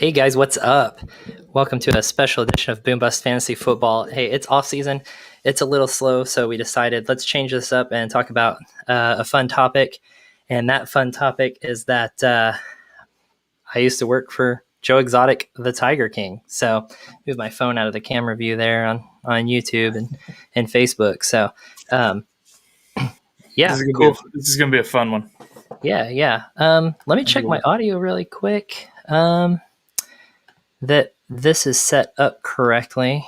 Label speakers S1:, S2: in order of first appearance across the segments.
S1: Hey guys, what's up? Welcome to a special edition of Boom Bust Fantasy Football. Hey, it's off season. It's a little slow, so we decided let's change this up and talk about a fun topic. And that fun topic is that I used to work for Joe Exotic, the Tiger King. So move my phone out of the camera view there on YouTube and Facebook. So yeah, cool.
S2: This is gonna be a fun one.
S1: Yeah. Let me check my audio really quick. That this is set up correctly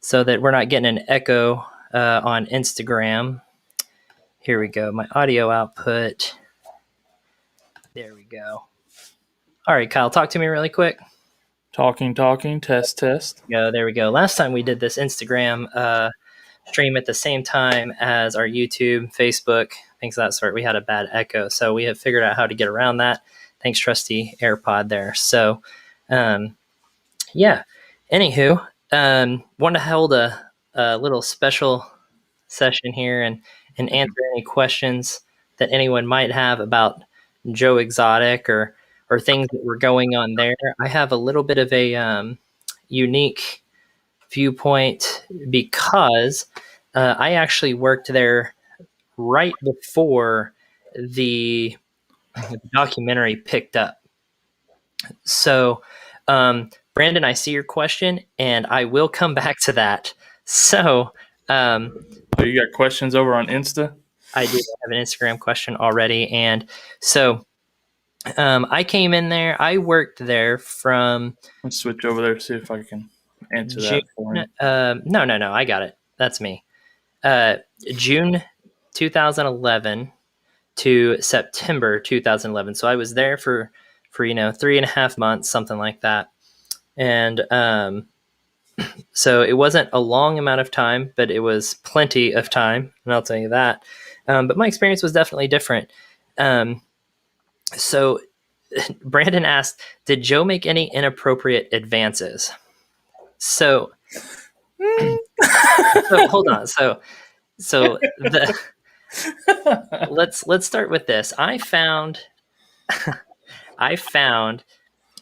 S1: so that we're not getting an echo on Instagram. Here we go. My audio output. There we go. All right, Kyle, talk to me really quick.
S2: Talking, test.
S1: Yeah, there we go. Last time we did this Instagram stream at the same time as our YouTube, Facebook, things of that sort. We had a bad echo, so we have figured out how to get around that. Thanks, trusty AirPod there. So, yeah. Anywho, want to hold a little special session here and answer any questions that anyone might have about Joe Exotic or things that were going on there. I have a little bit of a unique viewpoint because I actually worked there right before the documentary picked up. So, Brandon, I see your question, and I will come back to that. So,
S2: you got questions over on Insta?
S1: I do have an Instagram question already, and so I came in there. I worked there from.
S2: Let's switch over there to see if I can answer
S1: June,
S2: that for you.
S1: No, I got it. That's me. June 2011 to September 2011. So I was there for 3.5 months, something like that. And so it wasn't a long amount of time, but it was plenty of time, and I'll tell you that. But my experience was definitely different. So Brandon asked, did Joe make any inappropriate advances? So, hold on. So let's start with this. I found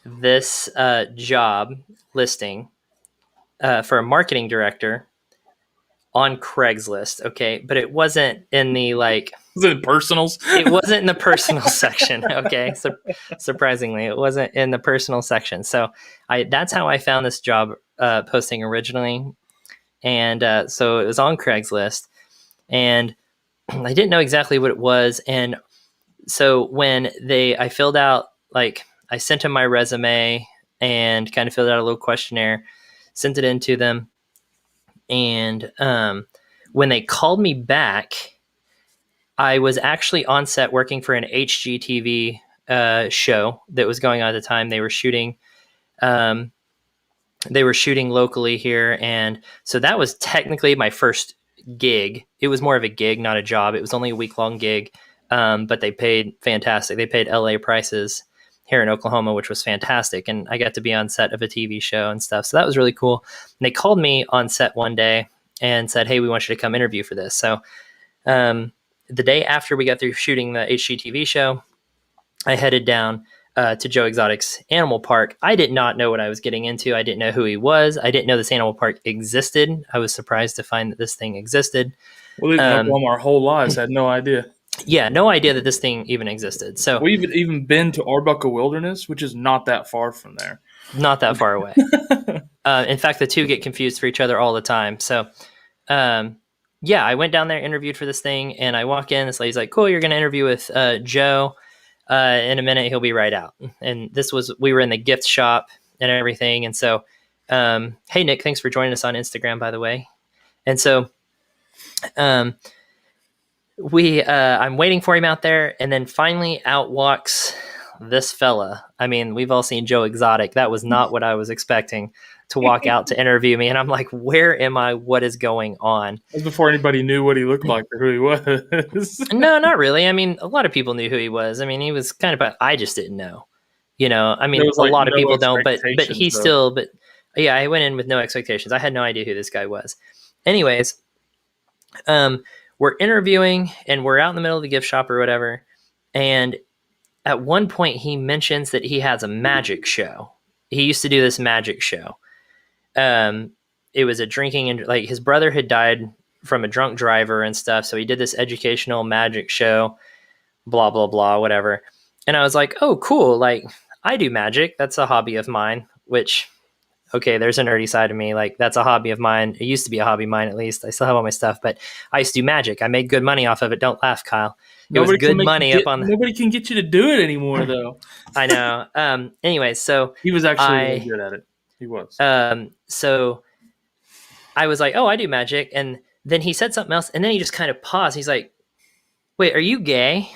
S1: this job listing for a marketing director on Craigslist. Okay, but it wasn't in the
S2: Was it in personals?
S1: It wasn't in the personal section. Okay, so surprisingly, it wasn't in the personal section. So that's how I found this job posting originally, and so it was on Craigslist, and I didn't know exactly what it was, and so when I filled out, like, I sent them my resume and kind of filled out a little questionnaire, sent it in to them. And when they called me back, I was actually on set working for an HGTV show that was going on at the time. They were shooting locally here. And so that was technically my first gig. It was more of a gig, not a job. It was only a week-long gig. But they paid fantastic. They paid LA prices here in Oklahoma, which was fantastic. And I got to be on set of a TV show and stuff. So that was really cool. And they called me on set one day and said, hey, we want you to come interview for this. So the day after we got through shooting the HGTV show, I headed down to Joe Exotic's animal park. I did not know what I was getting into. I didn't know who he was. I didn't know this animal park existed. I was surprised to find that this thing existed.
S2: We lived in Oklahoma our whole lives. Had no idea.
S1: Yeah, no idea that this thing even existed. So
S2: we've even been to Arbuckle Wilderness, which is not that far from there.
S1: Not that far away. In fact, the two get confused for each other all the time. So, yeah, I went down there, interviewed for this thing, and I walk in. This lady's like, cool, you're going to interview with Joe. In a minute, he'll be right out. And we were in the gift shop and everything. And so, hey, Nick, thanks for joining us on Instagram, by the way. And so, I'm waiting for him out there, and then finally out walks this fella. I mean, we've all seen Joe Exotic. That was not what I was expecting to walk out to interview me. And I'm like, where am I? What is going on?
S2: That was before anybody knew what he looked like or who he was.
S1: No, not really. I mean, a lot of people knew who he was. I mean, he was kind of, I just didn't know. I mean, a lot of people don't, but yeah, I went in with no expectations. I had no idea who this guy was. Anyways, we're interviewing and we're out in the middle of the gift shop or whatever. And at one point he mentions that he has a magic show. He used to do this magic show. It was a drinking and like his brother had died from a drunk driver and stuff. So he did this educational magic show, blah, blah, blah, whatever. And I was like, oh, cool. Like I do magic. That's a hobby of mine, which, okay, there's a nerdy side of me. Like that's a hobby of mine. It used to be a hobby of mine, at least. I still have all my stuff, but I used to do magic. I made good money off of it. Don't laugh, Kyle. It was good money up on the...
S2: Nobody can get you to do it anymore, though.
S1: I know. Anyway, so
S2: he was actually really good at it. He was.
S1: So I was like, oh, I do magic. And then he said something else. And then he just kind of paused. He's like, wait, are you gay?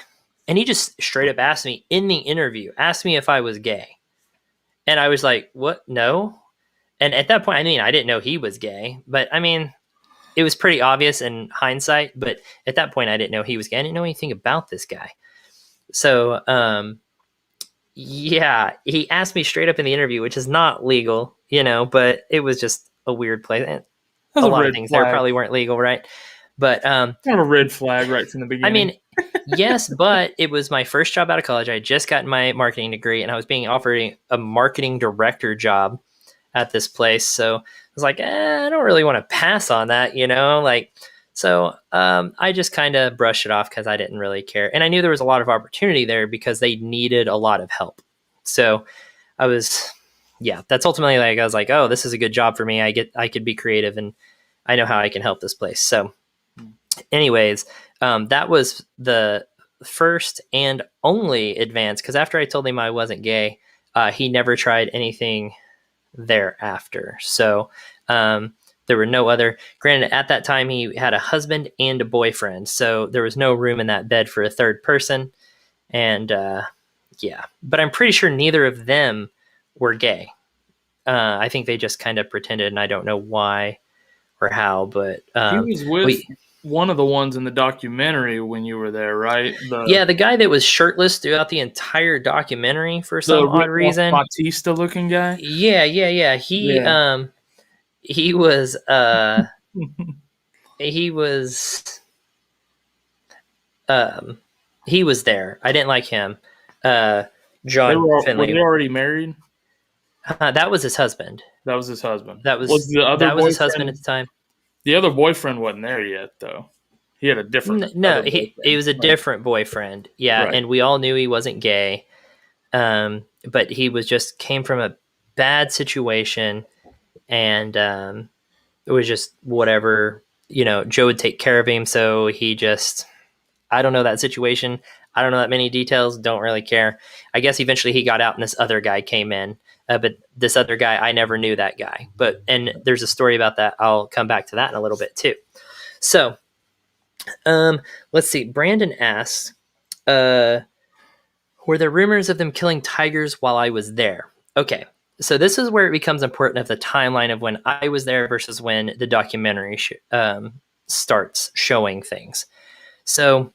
S1: And he just straight up asked me in the interview, asked me if I was gay. And I was like, what? No. And at that point, I mean, I didn't know he was gay, but I mean, it was pretty obvious in hindsight. But at that point, I didn't know he was gay. I didn't know anything about this guy. So, yeah, he asked me straight up in the interview, which is not legal, you know, but it was just a weird place. A lot of things there probably weren't legal, right? But
S2: kind of a red flag right from the beginning.
S1: I mean, yes, but it was my first job out of college. I had just gotten my marketing degree, and I was being offered a marketing director job at this place. So I was like, I don't really want to pass on that, you know, like. So I just kind of brushed it off because I didn't really care. And I knew there was a lot of opportunity there because they needed a lot of help. So I was, yeah, that's ultimately like, I was like, oh, this is a good job for me. I could be creative and I know how I can help this place. So anyways, that was the first and only advance, because after I told him I wasn't gay, he never tried anything thereafter. So there were no other, granted, at that time he had a husband and a boyfriend, so there was no room in that bed for a third person. And yeah, but I'm pretty sure neither of them were gay. I think they just kind of pretended, and I don't know why or how, but
S2: he was with one of the ones in the documentary when you were there, right?
S1: The guy that was shirtless throughout the entire documentary for some odd reason.
S2: Batista looking guy.
S1: Yeah. He was he was there. I didn't like him. John Finley.
S2: Were they already married?
S1: That was his husband.
S2: That was his husband.
S1: That was the other. That was his husband at the time.
S2: The other boyfriend wasn't there yet, though. He had a different.
S1: No, he was a different boyfriend. Yeah, right. And we all knew he wasn't gay. But he was just came from a bad situation, and it was just whatever, you know, Joe would take care of him. So he just, I don't know that situation. I don't know that many details. Don't really care. I guess eventually he got out and this other guy came in. But this other guy, I never knew that guy. And there's a story about that. I'll come back to that in a little bit too. So let's see. Brandon asks, were there rumors of them killing tigers while I was there? Okay. So this is where it becomes important of the timeline of when I was there versus when the documentary starts showing things. So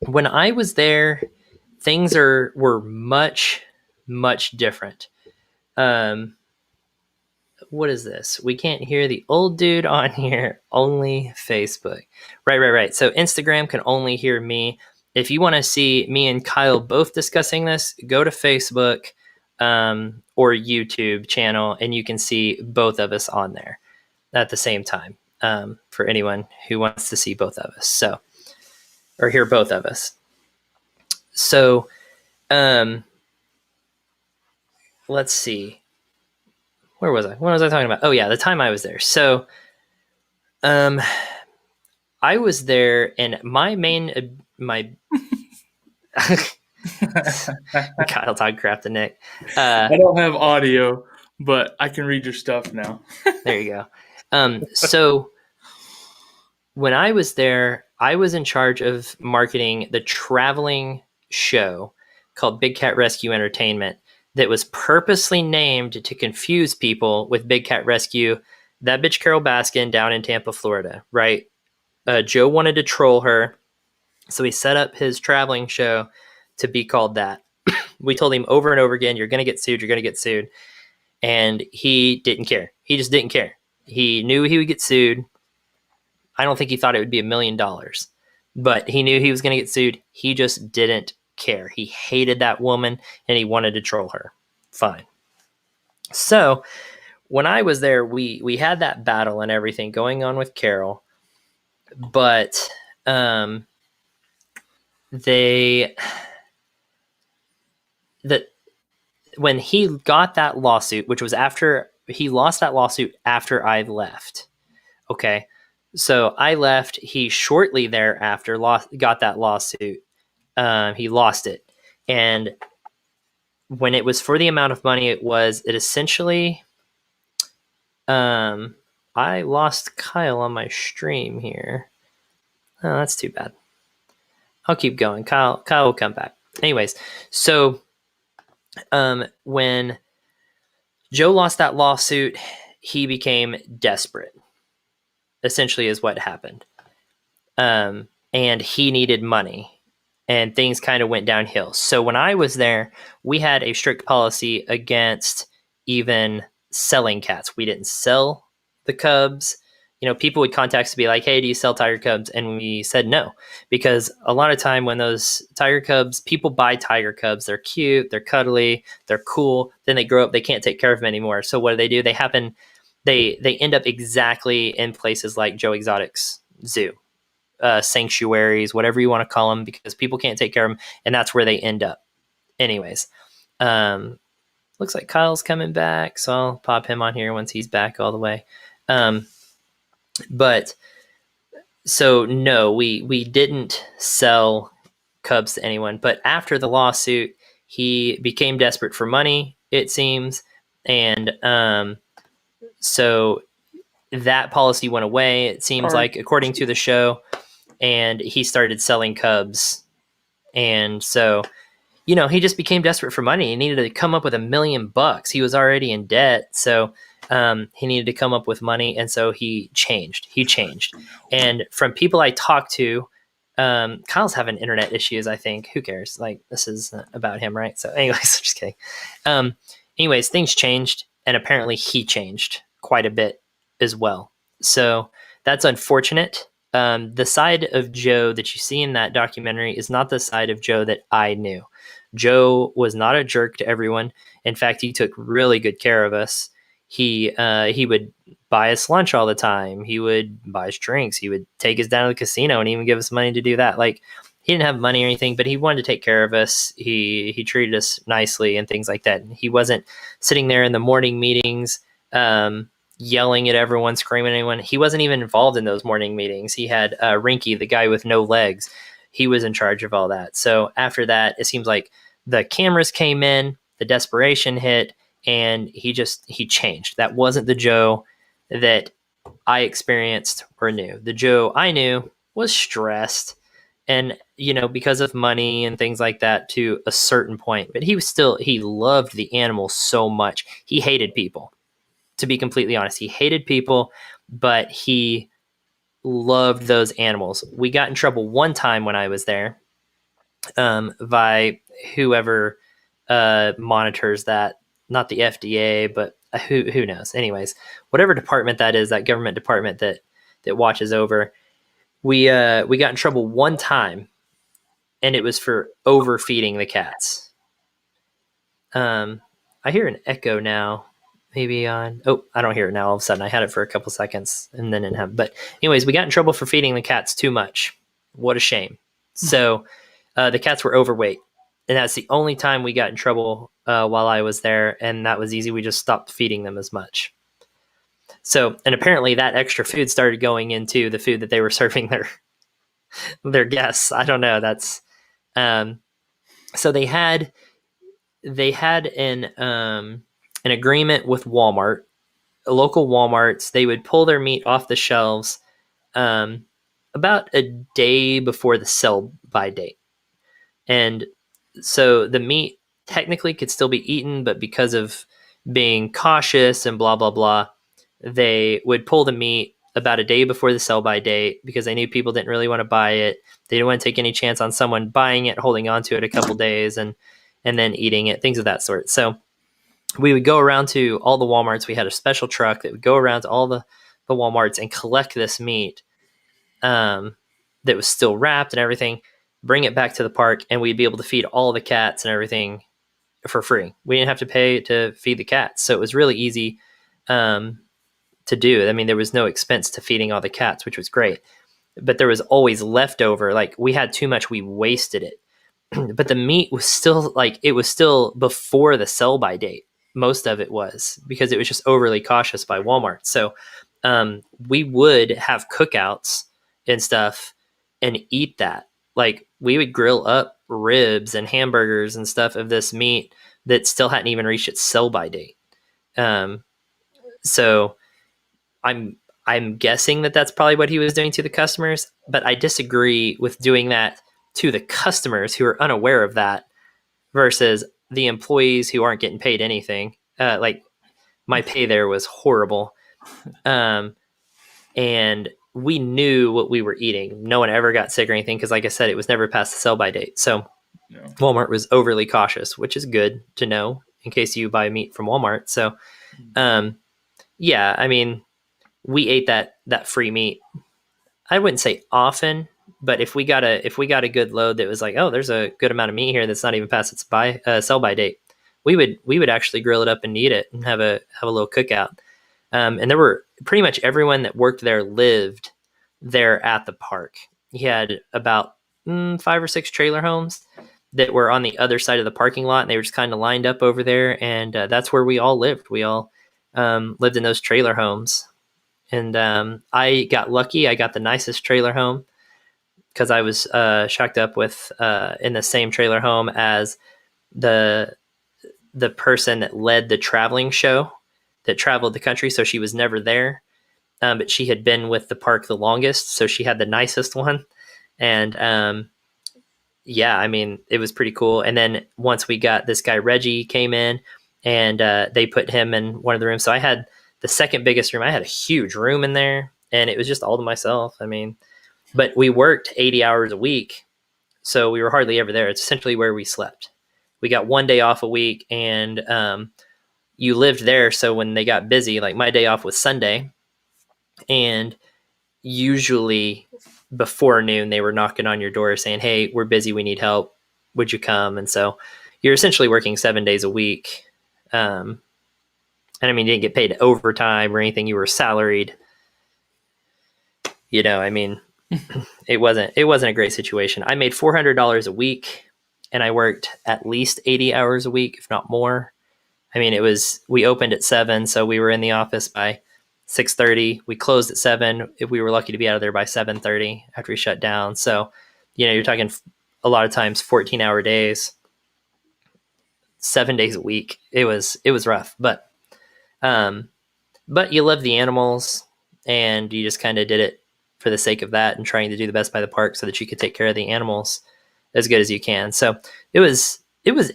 S1: when I was there, things were much, much different. What is this? We can't hear the old dude on here. Only Facebook. Right. So Instagram can only hear me. If you want to see me and Kyle both discussing this, go to Facebook or YouTube channel, and you can see both of us on there at the same time, for anyone who wants to see both of us. So, or hear both of us. So, let's see. Where was I? What was I talking about? Oh yeah, the time I was there. So, I was there, and my Kyle talk crap to Nick.
S2: I don't have audio, but I can read your stuff now.
S1: There you go. So when I was there, I was in charge of marketing the traveling show called Big Cat Rescue Entertainment that was purposely named to confuse people with Big Cat Rescue, that bitch Carol Baskin down in Tampa, Florida, right? Joe wanted to troll her, so he set up his traveling show to be called that. We told him over and over again, you're going to get sued, you're going to get sued. And he didn't care. He just didn't care. He knew he would get sued. I don't think he thought it would be $1 million, but he knew he was going to get sued. He just didn't care. He hated that woman and he wanted to troll her. Fine. So when I was there, we had that battle and everything going on with Carol, but they that when he got that lawsuit, which was after he lost that lawsuit after I left. Okay. So I left. He shortly thereafter got that lawsuit. He lost it. And when it was for the amount of money it essentially, I lost Kyle on my stream here. Oh, that's too bad. I'll keep going. Kyle will come back. Anyways, so when Joe lost that lawsuit, he became desperate, essentially is what happened. And he needed money and things kind of went downhill. So when I was there, we had a strict policy against even selling cats. We didn't sell the cubs. You know, people would contact us to be like, hey, do you sell tiger cubs? And we said no, because a lot of time when those tiger cubs, people buy tiger cubs, they're cute, they're cuddly, they're cool. Then they grow up, they can't take care of them anymore. So what do? They end up exactly in places like Joe Exotic's zoo, sanctuaries, whatever you want to call them, because people can't take care of them. And that's where they end up. Anyways, looks like Kyle's coming back. So I'll pop him on here once he's back all the way. But so no, we didn't sell cubs to anyone. But after the lawsuit, he became desperate for money, it seems. And so that policy went away, it seems like, according to the show. And he started selling cubs. And so, you know, he just became desperate for money. He needed to come up with $1 million. He was already in debt. So he needed to come up with money. And so he changed. And from people I talked to, Kyle's having internet issues, I think. Who cares? Like, this is about him, right? So anyways, I'm just kidding. Anyways, things changed. And apparently he changed quite a bit as well. So that's unfortunate. The side of Joe that you see in that documentary is not the side of Joe that I knew. Joe was not a jerk to everyone. In fact, he took really good care of us. He would buy us lunch all the time. He would buy us drinks. He would take us down to the casino and even give us money to do that. Like, he didn't have money or anything, but he wanted to take care of us. He treated us nicely and things like that. He wasn't sitting there in the morning meetings, yelling at everyone, screaming at anyone. He wasn't even involved in those morning meetings. He had Rinky, the guy with no legs. He was in charge of all that. So after that, it seems like the cameras came in, the desperation hit, and he changed. That wasn't the Joe that I experienced or knew. The Joe I knew was stressed and, you know, because of money and things like that to a certain point. But he loved the animals so much. He hated people. To be completely honest, he hated people, but he loved those animals. We got in trouble one time when I was there by whoever monitors that, not the FDA, but who knows. Anyways, whatever department that is, that government department that watches over, we got in trouble one time, and it was for overfeeding the cats. I hear an echo now. Maybe on. Oh, I don't hear it now. All of a sudden, I had it for a couple seconds and then didn't have. But anyways, we got in trouble for feeding the cats too much. What a shame. So the cats were overweight, and that's the only time we got in trouble while I was there, and that was easy. We just stopped feeding them as much. So, and apparently that extra food started going into the food that they were serving their guests. I don't know. That's so they had an agreement with Walmart, local Walmarts. They would pull their meat off the shelves about a day before the sell-by date. And so the meat technically could still be eaten, but because of being cautious and blah, blah, blah, they would pull the meat about a day before the sell-by date because they knew people didn't really want to buy it. They didn't want to take any chance on someone buying it, holding on to it a couple days, and then eating it, things of that sort. So we would go around to all the Walmarts. We had a special truck that would go around to all the Walmarts and collect this meat that was still wrapped and everything. bring it back to the park, and we'd be able to feed all the cats and everything for free. We didn't have to pay to feed the cats. So it was really easy to do. I mean, there was no expense to feeding all the cats, which was great. But there was always leftover. Like, we had too much, we wasted it. But the meat was still like, it was still before the sell by date. Most of it was, because it was just overly cautious by Walmart. So we would have cookouts and stuff and eat that. Like, we would grill up ribs and hamburgers and stuff of this meat that still hadn't even reached its sell by date. So I'm guessing that that's probably what he was doing to the customers, but I disagree with doing that to the customers who are unaware of that versus the employees who aren't getting paid anything. Like, my pay there was horrible. And we knew what we were eating. No one ever got sick or anything because, like I said, it was never past the sell by date. So Walmart was overly cautious, which is good to know in case you buy meat from Walmart. So, yeah, I mean, we ate that free meat. I wouldn't say often, but if we got a good load that was like, oh, there's a good amount of meat here that's not even past its sell by date, we would actually grill it up and eat it and have a little cookout. And there were pretty much everyone that worked there lived there at the park. He had about 5 or 6 trailer homes that were on the other side of the parking lot, and they were just kind of lined up over there. And that's where we all lived. We all lived in those trailer homes. And I got lucky. I got the nicest trailer home because I was shacked up with in the same trailer home as the person that led the traveling show that traveled the country. So she was never there, but she had been with the park the longest. So she had the nicest one. And yeah, I mean, it was pretty cool. And then once we got this guy, Reggie, came in, and they put him in one of the rooms. So I had the second biggest room. I had a huge room in there, and it was just all to myself. I mean, but we worked 80 hours a week, so we were hardly ever there. It's essentially where we slept. We got one day off a week, and you lived there. So when they got busy, like my day off was Sunday, and usually before noon, they were knocking on your door saying, hey, we're busy. We need help. Would you come? And so you're essentially working 7 days a week. And I mean, you didn't get paid overtime or anything. You were salaried. You know, I mean, it wasn't a great situation. I made $400 a week, and I worked at least 80 hours a week, if not more. I mean, we opened at 7, so we were in the office by 6:30. We closed at 7. If we were lucky to be out of there by 7:30 after we shut down. So, you know, you're talking a lot of times 14-hour days, 7 days a week. It was rough, but you love the animals, and you just kind of did it for the sake of that and trying to do the best by the park so that you could take care of the animals as good as you can. So it was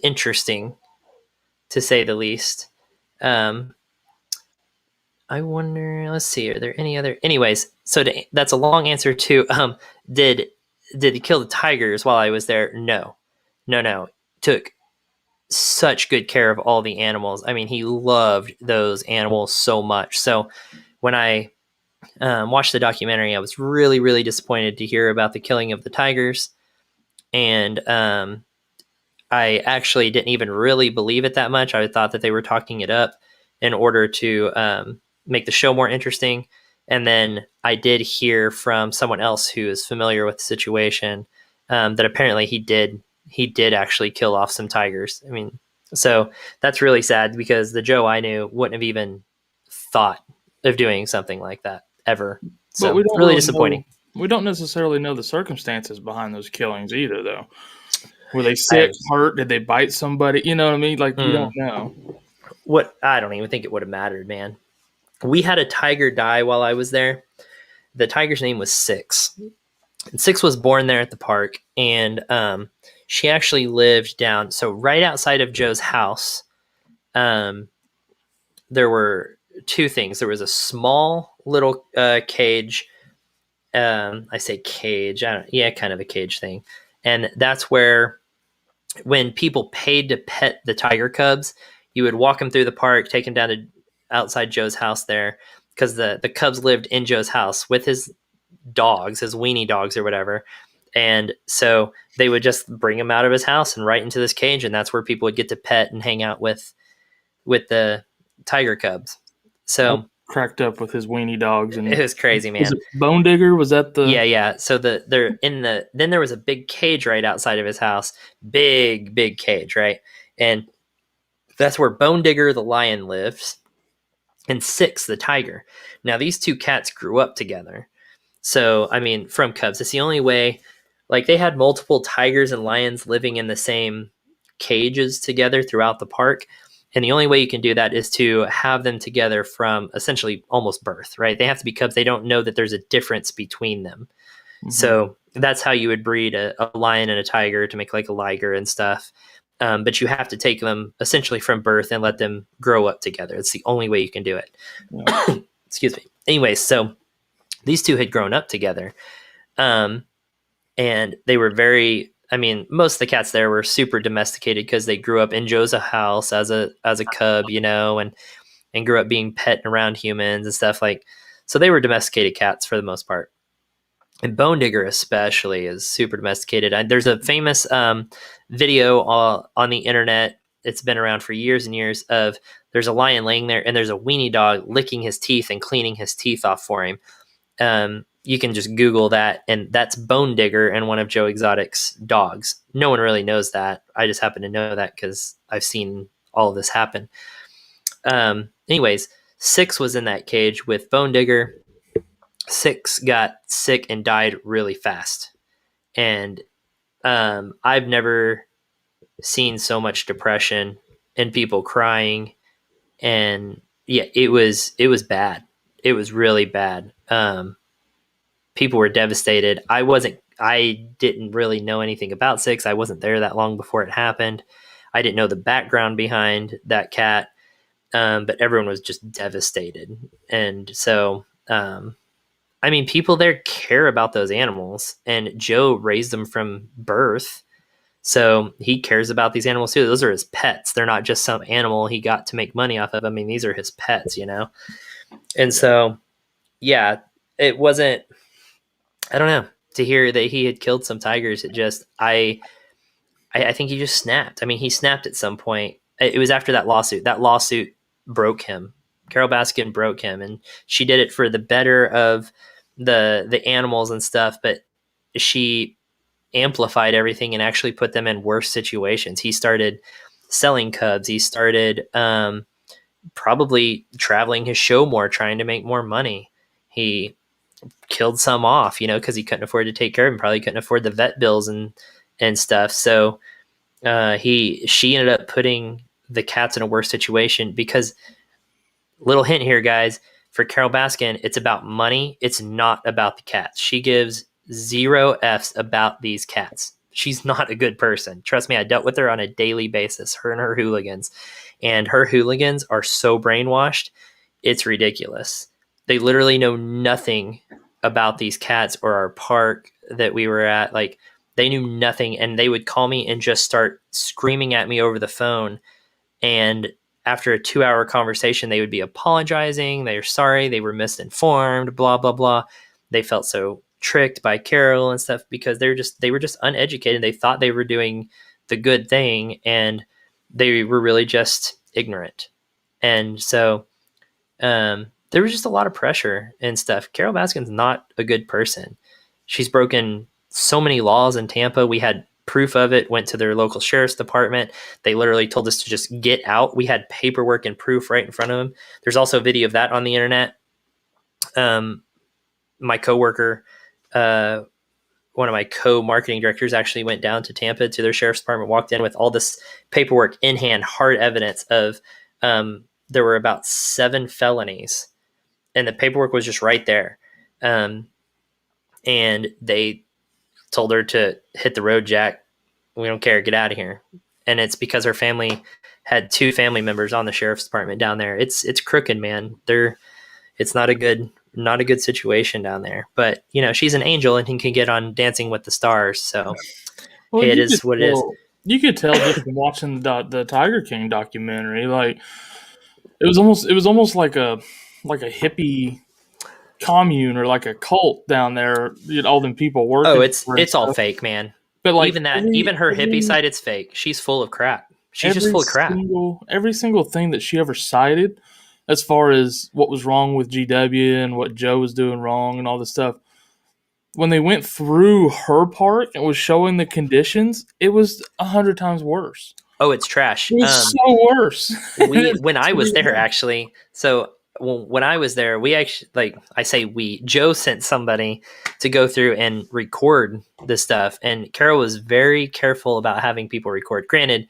S1: interesting, to say the least. I wonder, let's see, are there any other, anyways, so that's a long answer to, did he kill the tigers while I was there? No. Took such good care of all the animals. I mean, he loved those animals so much. So when I watched the documentary, I was really, really disappointed to hear about the killing of the tigers. And I actually didn't even really believe it that much. I thought that they were talking it up in order to make the show more interesting. And then I did hear from someone else who is familiar with the situation that apparently he did actually kill off some tigers. I mean, so that's really sad because the Joe I knew wouldn't have even thought of doing something like that ever. So
S2: But we don't
S1: really disappointing.
S2: We don't necessarily know the circumstances behind those killings either, though. Were they sick, hurt? Did they bite somebody? You know what I mean? Like, you don't know.
S1: I don't even think it would have mattered, man. We had a tiger die while I was there. The tiger's name was Six. And Six was born there at the park, and she actually lived down. So right outside of Joe's house, there were two things. There was a small little cage. I say cage. Kind of a cage thing. And that's where, when people paid to pet the tiger cubs, you would walk them through the park, take them down to outside Joe's house there, because the cubs lived in Joe's house with his dogs, his weenie dogs or whatever. And so they would just bring him out of his house and right into this cage, and that's where people would get to pet and hang out with the tiger cubs.
S2: I
S1: So
S2: cracked up with his weenie dogs.
S1: it
S2: And
S1: was crazy,
S2: was
S1: man.
S2: it Bone Digger? Was that the?
S1: Yeah. So then there was a big cage right outside of his house, big cage, right, and that's where Bone Digger the lion lives, and Six the tiger. Now these two cats grew up together. So, I mean, from cubs, it's the only way. Like, they had multiple tigers and lions living in the same cages together throughout the park. And the only way you can do that is to have them together from essentially almost birth, right? They have to be cubs. They don't know that there's a difference between them. So that's how you would breed a lion and a tiger to make like a liger and stuff. But you have to take them essentially from birth and let them grow up together. It's the only way you can do it. Yeah. Excuse me. Anyways, so these two had grown up together. And they were very, I mean, most of the cats there were super domesticated because they grew up in Joe's house as a cub, you know, and grew up being pet around humans and stuff like. So they were domesticated cats for the most part. And Bone Digger especially is super domesticated. There's a famous video on the internet. It's been around for years and years of there's a lion laying there and there's a weenie dog licking his teeth and cleaning his teeth off for him. You can just Google that, and that's Bone Digger and one of Joe Exotic's dogs. No one really knows that. I just happen to know that because I've seen all of this happen. Anyways, Six was in that cage with Bone Digger. Six got sick and died really fast. And I've never seen so much depression and people crying. And yeah, it was bad. It was really bad. People were devastated. I didn't really know anything about Six. I wasn't there that long before it happened. I didn't know the background behind that cat. But everyone was just devastated. And so, I mean, people there care about those animals, and Joe raised them from birth. So he cares about these animals too. Those are his pets. They're not just some animal he got to make money off of. I mean, these are his pets, you know? And so, yeah, it wasn't, I don't know, to hear that he had killed some tigers. It just, I think he just snapped. I mean, he snapped at some point. It was after that lawsuit. That lawsuit broke him. Carol Baskin broke him, and she did it for the better of the animals and stuff, but she amplified everything and actually put them in worse situations. He started selling cubs. He started probably traveling his show more, trying to make more money. He killed some off, you know, because he couldn't afford to take care of them. Probably couldn't afford the vet bills and stuff. So she ended up putting the cats in a worse situation because, little hint here, guys, for Carol Baskin, it's about money. It's not about the cats. She gives 0 F's about these cats. She's not a good person. Trust me, I dealt with her on a daily basis, her and her hooligans. And her hooligans are so brainwashed, it's ridiculous. They literally know nothing about these cats or our park that we were at. Like, they knew nothing, and they would call me and just start screaming at me over the phone. And after a 2-hour conversation, they would be apologizing. They're sorry. They were misinformed, blah, blah, blah. They felt so tricked by Carol and stuff because they were just uneducated. They thought they were doing the good thing, and they were really just ignorant. And so there was just a lot of pressure and stuff. Carol Baskin's not a good person. She's broken so many laws in Tampa. We had proof of it, went to their local sheriff's department. They literally told us to just get out. We had paperwork and proof right in front of them. There's also a video of that on the internet. My coworker, one of my co-marketing directors, actually went down to Tampa to their sheriff's department, walked in with all this paperwork in hand, hard evidence of there were about 7 felonies, and the paperwork was just right there. And they told her to hit the road, Jack. We don't care. Get out of here. And it's because her family had 2 family members on the sheriff's department down there. It's crooked, man. It's not a good situation down there. But, you know, she's an angel and he can get on Dancing with the Stars. So
S2: Well,
S1: it is what it is.
S2: You could tell just from watching the Tiger King documentary, like it was almost like a hippie commune or like a cult down there. All them people
S1: Oh,
S2: working for her and
S1: it's all
S2: stuff.
S1: fake, man.
S2: But like
S1: Even her hippie side, it's fake. She's full of crap. She's just full of crap.
S2: every single thing that she ever cited, as far as what was wrong with GW and what Joe was doing wrong and all this stuff, when they went through her part and was showing the conditions, it was 100 times worse.
S1: Oh, it's trash.
S2: It was so worse.
S1: When I was there, actually, so when I was there, we actually, like, I say we, Joe sent somebody to go through and record this stuff, and Carol was very careful about having people record. Granted,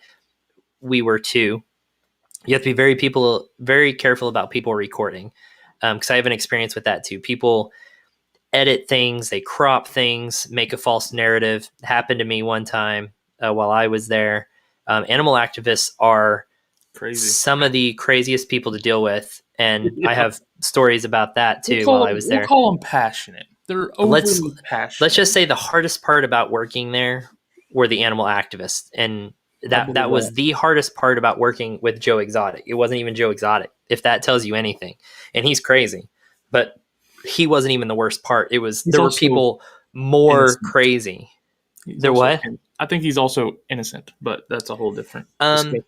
S1: we were too. You have to be very careful about people recording, because I have an experience with that too. People edit things, they crop things, make a false narrative. It happened to me one time while I was there. Animal activists are
S2: crazy.
S1: Some of the craziest people to deal with, and I have stories about that too while I was there.
S2: We'll call them passionate. They're overly passionate.
S1: Let's just say the hardest part about working there were the animal activists, and that was the hardest part about working with Joe Exotic. It wasn't even Joe Exotic, if that tells you anything. And he's crazy, but he wasn't even the worst part. There were people more innocent. Crazy. There what?
S2: I think he's also innocent, but that's a whole different discussion.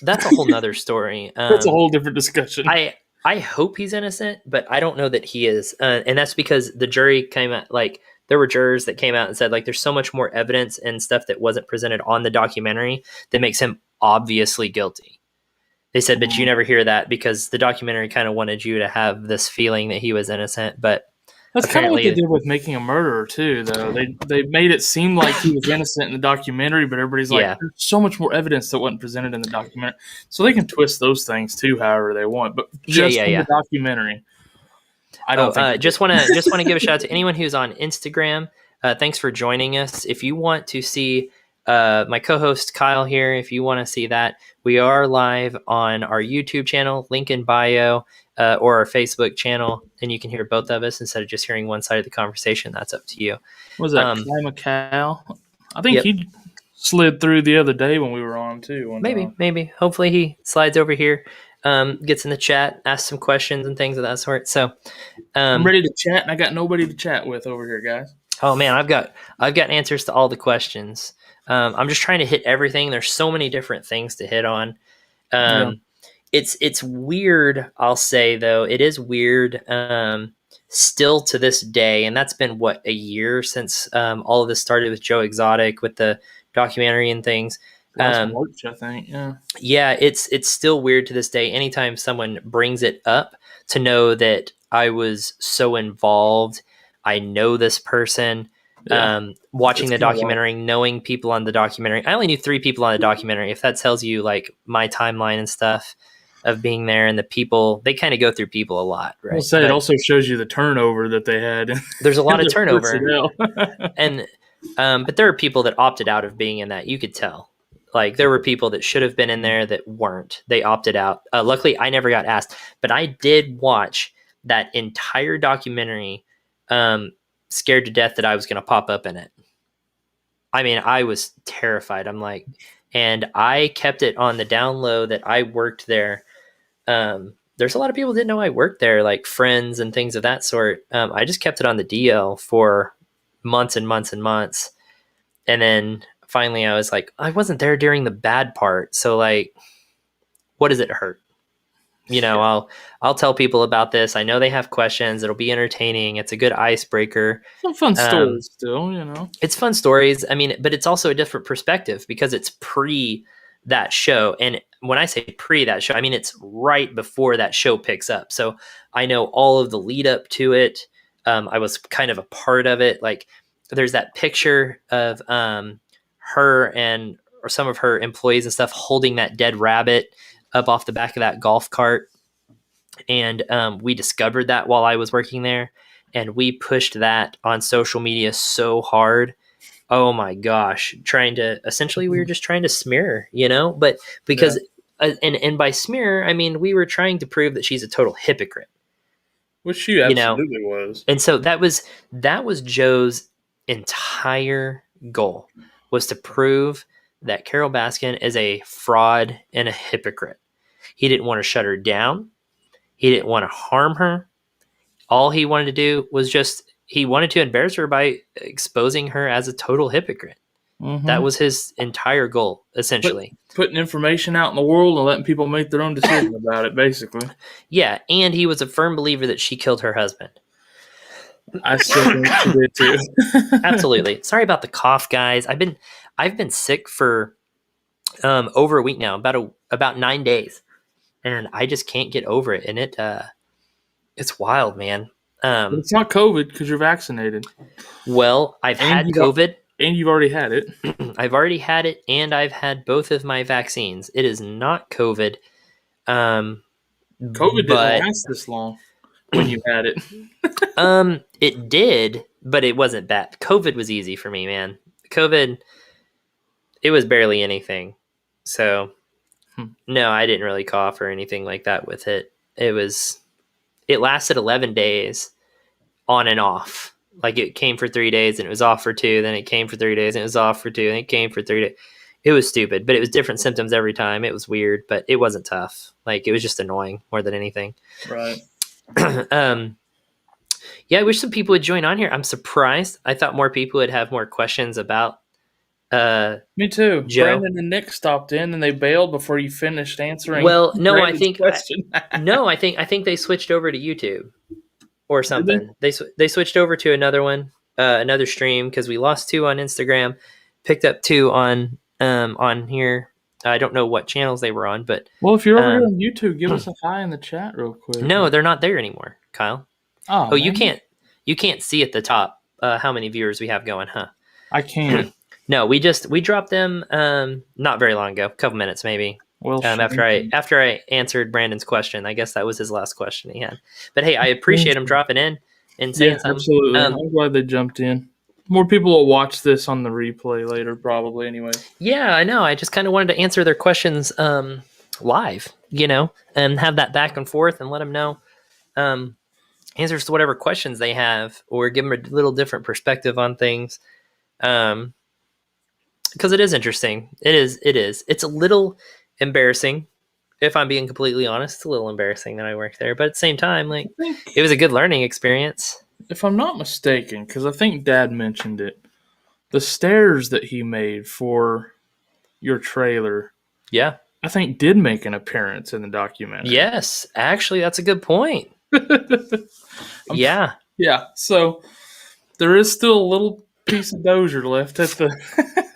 S1: That's a whole nother story.
S2: That's a whole different discussion.
S1: I hope he's innocent, but I don't know that he is. And that's because the jury came out, like, there were jurors that came out and said, like, there's so much more evidence and stuff that wasn't presented on the documentary that makes him obviously guilty. They said, but you never hear that because the documentary kind of wanted you to have this feeling that he was innocent. But
S2: that's kind of what they did with Making a Murderer too, though. They made it seem like he was innocent in the documentary, but everybody's like, there's so much more evidence that wasn't presented in the documentary. So they can twist those things too, however they want. But just in the documentary, I don't think.
S1: Just want to give a shout out to anyone who's on Instagram. Thanks for joining us. If you want to see my co-host Kyle here, if you want to see that, we are live on our YouTube channel, link in bio. Or our Facebook channel, and you can hear both of us instead of just hearing one side of the conversation. That's up to you.
S2: What was that Cal? I think he slid through the other day when we were on too.
S1: Maybe. Hopefully he slides over here, gets in the chat, asks some questions and things of that sort. So
S2: I'm ready to chat, and I got nobody to chat with over here, guys.
S1: Oh man, I've got answers to all the questions. I'm just trying to hit everything. There's so many different things to hit on. It's weird, I'll say, though. It is weird still to this day, and that's been, a year since all of this started with Joe Exotic, with the documentary and things.
S2: March, I think,
S1: Yeah, it's still weird to this day. Anytime someone brings it up, to know that I was so involved, I know this person. Watching the documentary, knowing people on the documentary. I only knew 3 people on the documentary. If that tells you, like, my timeline and stuff of being there, and the people, they kind of go through people a lot, right?
S2: I'll say, it also shows you the turnover that they had.
S1: There's a lot of turnover. And but there are people that opted out of being in that. You could tell. Like, there were people that should have been in there that weren't. They opted out. Luckily, I never got asked, but I did watch that entire documentary, scared to death that I was going to pop up in it. I mean, I was terrified. I'm like, and I kept it on the down low that I worked there. There's a lot of people that didn't know I worked there, like friends and things of that sort. I just kept it on the DL for months and months and months. And then finally I was like, I wasn't there during the bad part. So, like, what does it hurt? You know, I'll tell people about this. I know they have questions. It'll be entertaining. It's a good icebreaker.
S2: Some fun stories still,
S1: It's fun stories. I mean, but it's also a different perspective because it's pre that show. And when I say pre that show, I mean, it's right before that show picks up. So I know all of the lead up to it. I was kind of a part of it. Like, there's that picture of her or some of her employees and stuff holding that dead rabbit up off the back of that golf cart. And we discovered that while I was working there, and we pushed that on social media so hard. Oh my gosh, we were just trying to smear, but because, and by smear, I mean, we were trying to prove that she's a total hypocrite.
S2: Which she absolutely was.
S1: And so that was Joe's entire goal, was to prove that Carol Baskin is a fraud and a hypocrite. He didn't want to shut her down. He didn't want to harm her. all he wanted to do was he wanted to embarrass her by exposing her as a total hypocrite. That was his entire goal, essentially.
S2: Putting information out in the world and letting people make their own decision about it, basically.
S1: Yeah, and he was a firm believer that she killed her husband.
S2: I still think she did too.
S1: Absolutely. Sorry about the cough, guys. I've been sick for over a week now, about 9 days, and I just can't get over it. And it's wild, man.
S2: It's not COVID because you're vaccinated.
S1: Well, I've had COVID.
S2: And you've already had it.
S1: I've already had it, and I've had both of my vaccines. It is not COVID.
S2: COVID didn't last this long when you had it.
S1: It did, but it wasn't bad. COVID was easy for me, man. COVID, it was barely anything. So, no, I didn't really cough or anything like that with it. It lasted 11 days on and off. Like, it came for 3 days and it was off for 2. Then it came for 3 days and it was off for 2. And it came for 3 days. It was stupid, but it was different symptoms every time. It was weird, but it wasn't tough. Like, it was just annoying more than anything.
S2: Right.
S1: Yeah, I wish some people would join on here. I'm surprised. I thought more people would have more questions about
S2: me too.
S1: Joe.
S2: Brandon and Nick stopped in and they bailed before you finished answering.
S1: Well, no, I think they switched over to YouTube or something. They switched over to another one, another stream, because we lost 2 on Instagram, picked up 2 on here. I don't know what channels they were on, but
S2: if you're over here on YouTube, give us a hi in the chat real quick.
S1: No, they're not there anymore, Kyle.
S2: Oh,
S1: you can't see at the top how many viewers we have going, huh?
S2: I can't.
S1: No, we dropped them not very long ago, a couple minutes maybe.
S2: Well,
S1: after I answered Brandon's question. I guess that was his last question he had. But hey, I appreciate him dropping in and saying something.
S2: Absolutely. I'm glad they jumped in. More people will watch this on the replay later, probably, anyway.
S1: Yeah, I know. I just kind of wanted to answer their questions live, and have that back and forth and let them know answers to whatever questions they have, or give them a little different perspective on things. Because it is interesting. It is. It's a little embarrassing, if I'm being completely honest. It's a little embarrassing that I worked there, but at the same time, like, it was a good learning experience.
S2: If I'm not mistaken, because I think Dad mentioned it, the stairs that he made for your trailer,
S1: yeah,
S2: I think did make an appearance in the documentary.
S1: Yes, actually, that's a good point. Yeah.
S2: So there is still a little piece of Dozier left at the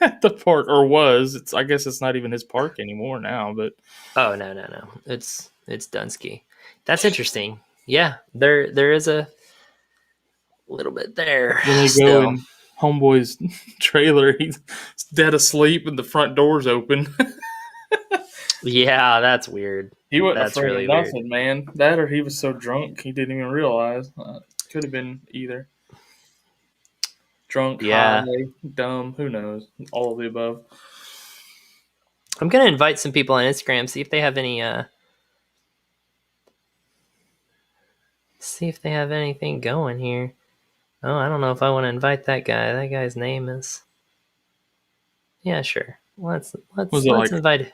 S2: at the park, or was. I guess it's not even his park anymore now. But
S1: oh no, it's Dunsky. That's interesting. Yeah, there is a little bit there.
S2: When they go in Homeboy's trailer, he's dead asleep and the front door's open.
S1: Yeah, that's weird.
S2: He wasn't afraid of nothing, man. That, or he was so drunk he didn't even realize. Could have been either. Drunk, high, dumb, who knows? All of the above.
S1: I'm going to invite some people on Instagram, see if they have anything going here. Oh, I don't know if I want to invite that guy. That guy's name is... Yeah, sure. Let's invite...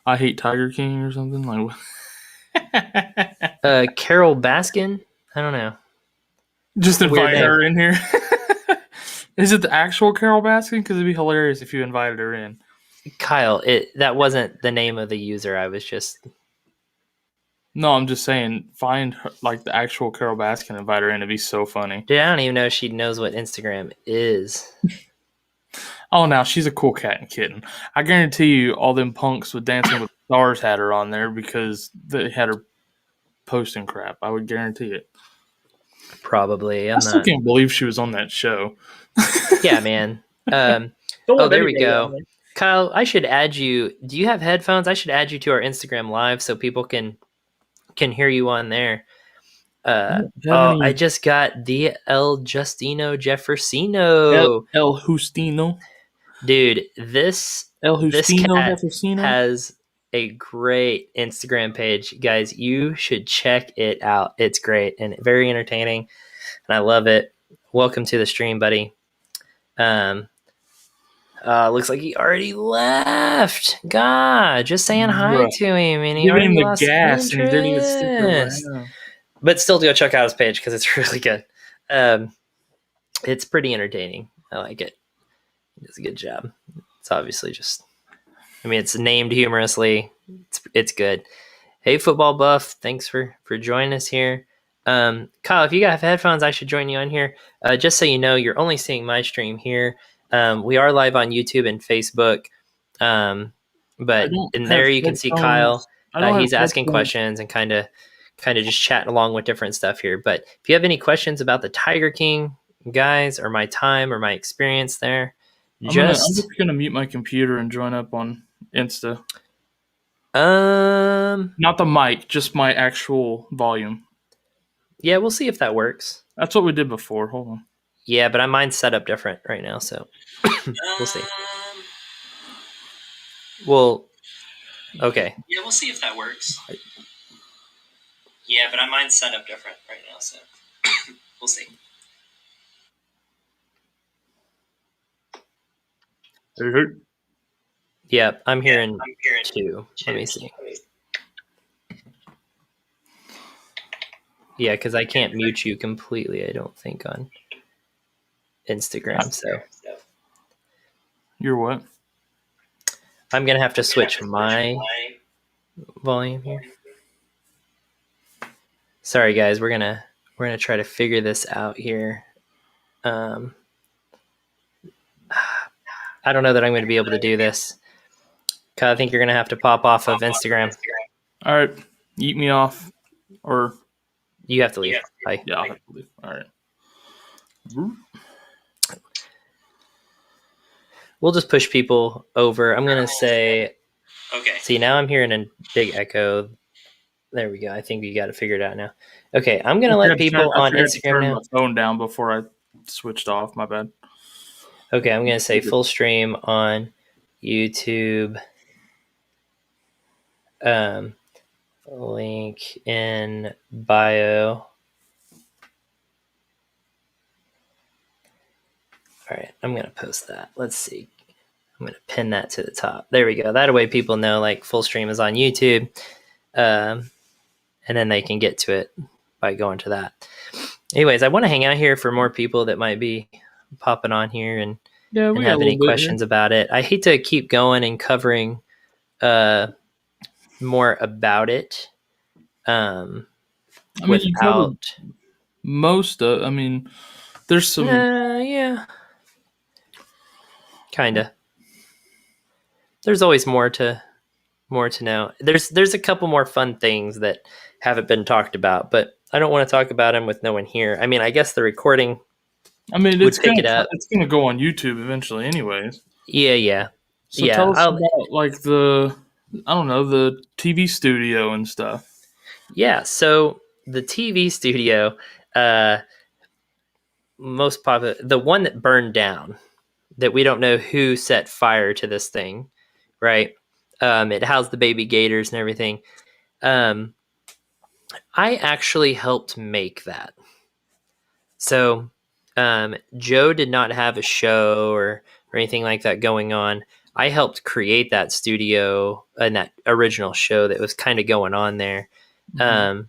S2: I Hate Tiger King or something? Like,
S1: Carol Baskin? I don't know.
S2: Just invite her in here. Is it the actual Carol Baskin? Because it'd be hilarious if you invited her in.
S1: Kyle, that wasn't the name of the user. I was just...
S2: No, I'm just saying, find her, like the actual Carol Baskin, invite her in. It'd be so funny.
S1: Dude, I don't even know if she knows what Instagram is.
S2: Oh, now she's a cool cat and kitten. I guarantee you, all them punks with Dancing with the Stars had her on there because they had her posting crap. I would guarantee it.
S1: Probably.
S2: I still can't believe she was on that show.
S1: Yeah, man. There we go. Kyle, I should add you. Do you have headphones? I should add you to our Instagram Live so people can hear you on there. I just got the El Justino Jeffersino.
S2: El Justino.
S1: Dude, this cat
S2: Jeffersino
S1: has a great Instagram page. Guys, you should check it out. It's great and very entertaining, and I love it. Welcome to the stream, buddy. Looks like he already left. God, just saying hi to him, and he already lost interest.
S2: And he didn't even stick around.
S1: But still go check out his page because it's really good. It's pretty entertaining. I like it. He does a good job. It's obviously just, I mean, it's named humorously. It's good. Hey, football buff, thanks for joining us here. Kyle, if you have headphones, I should join you on here. Just so you know, you're only seeing my stream here. We are live on YouTube and Facebook. But in there you can see Kyle. He's asking questions and kind of just chatting along with different stuff here. But if you have any questions about the Tiger King guys or my time or my experience there,
S2: I'm just gonna mute my computer and join up on Insta. Not the mic, just my actual volume.
S1: Yeah, we'll see if that works.
S2: That's what we did before. Hold on.
S1: Yeah, but mine's set up different right now, so we'll see. Well, okay. Yeah, we'll see if that works. Yeah, but mine's set up different right now, so we'll see. Yeah, I'm hearing two. Let me see. Yeah, because I can't mute you completely, I don't think, on Instagram. So
S2: you're what?
S1: I'm gonna have to switch my volume here. Sorry, guys. We're gonna try to figure this out here. I don't know that I'm going to be able to do this. I think you're going to have to pop off of Instagram.
S2: All right, eat me off, or
S1: you have to leave. Bye.
S2: Yeah, I'll have to leave. All right.
S1: We'll just push people over. I'm going to say, okay. See, now I'm hearing a big echo. There we go. I think we got to figure it out now. Okay, I'm going to let people on Instagram now.
S2: My phone down before I switched off. My bad.
S1: Okay, I'm going to say full stream on YouTube. Link in bio. All right, I'm going to post that. Let's see. I'm going to pin that to the top. There we go. That way people know like full stream is on YouTube. And then they can get to it by going to that. Anyways, I want to hang out here for more people that might be popping on here and have any questions about it. I hate to keep going and covering more about it.
S2: Without most of, I mean, there's some.
S1: Yeah. Kinda. There's always more to know. There's a couple more fun things that haven't been talked about, but I don't want to talk about them with no one here. I mean, I guess the recording.
S2: I mean, it's gonna go on YouTube eventually, anyways.
S1: Yeah.
S2: So tell us about like the TV studio and stuff.
S1: Yeah, so the TV studio, most popular, the one that burned down, that we don't know who set fire to this thing, right? It housed the baby gators and everything. I actually helped make that. So Joe did not have a show or anything like that going on. I helped create that studio and that original show that was kind of going on there. Mm-hmm.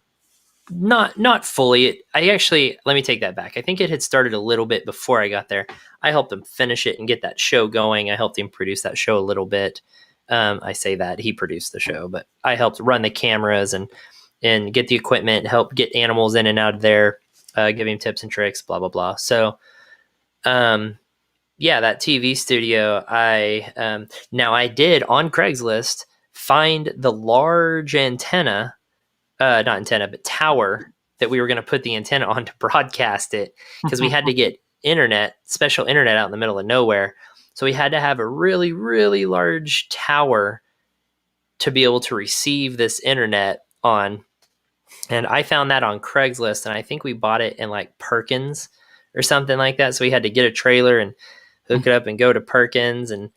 S1: Not fully. Let me take that back. I think it had started a little bit before I got there. I helped him finish it and get that show going. I helped him produce that show a little bit. I say that he produced the show, but I helped run the cameras and get the equipment, help get animals in and out of there, give him tips and tricks, blah, blah, blah. So, that TV studio, I did on Craigslist find the large antenna, not antenna, but tower that we were going to put the antenna on to broadcast it, because we had to get special internet out in the middle of nowhere. So we had to have a really, really large tower to be able to receive this internet on. And I found that on Craigslist, and I think we bought it in like Perkins or something like that. So we had to get a trailer and hook it up and go to Perkins and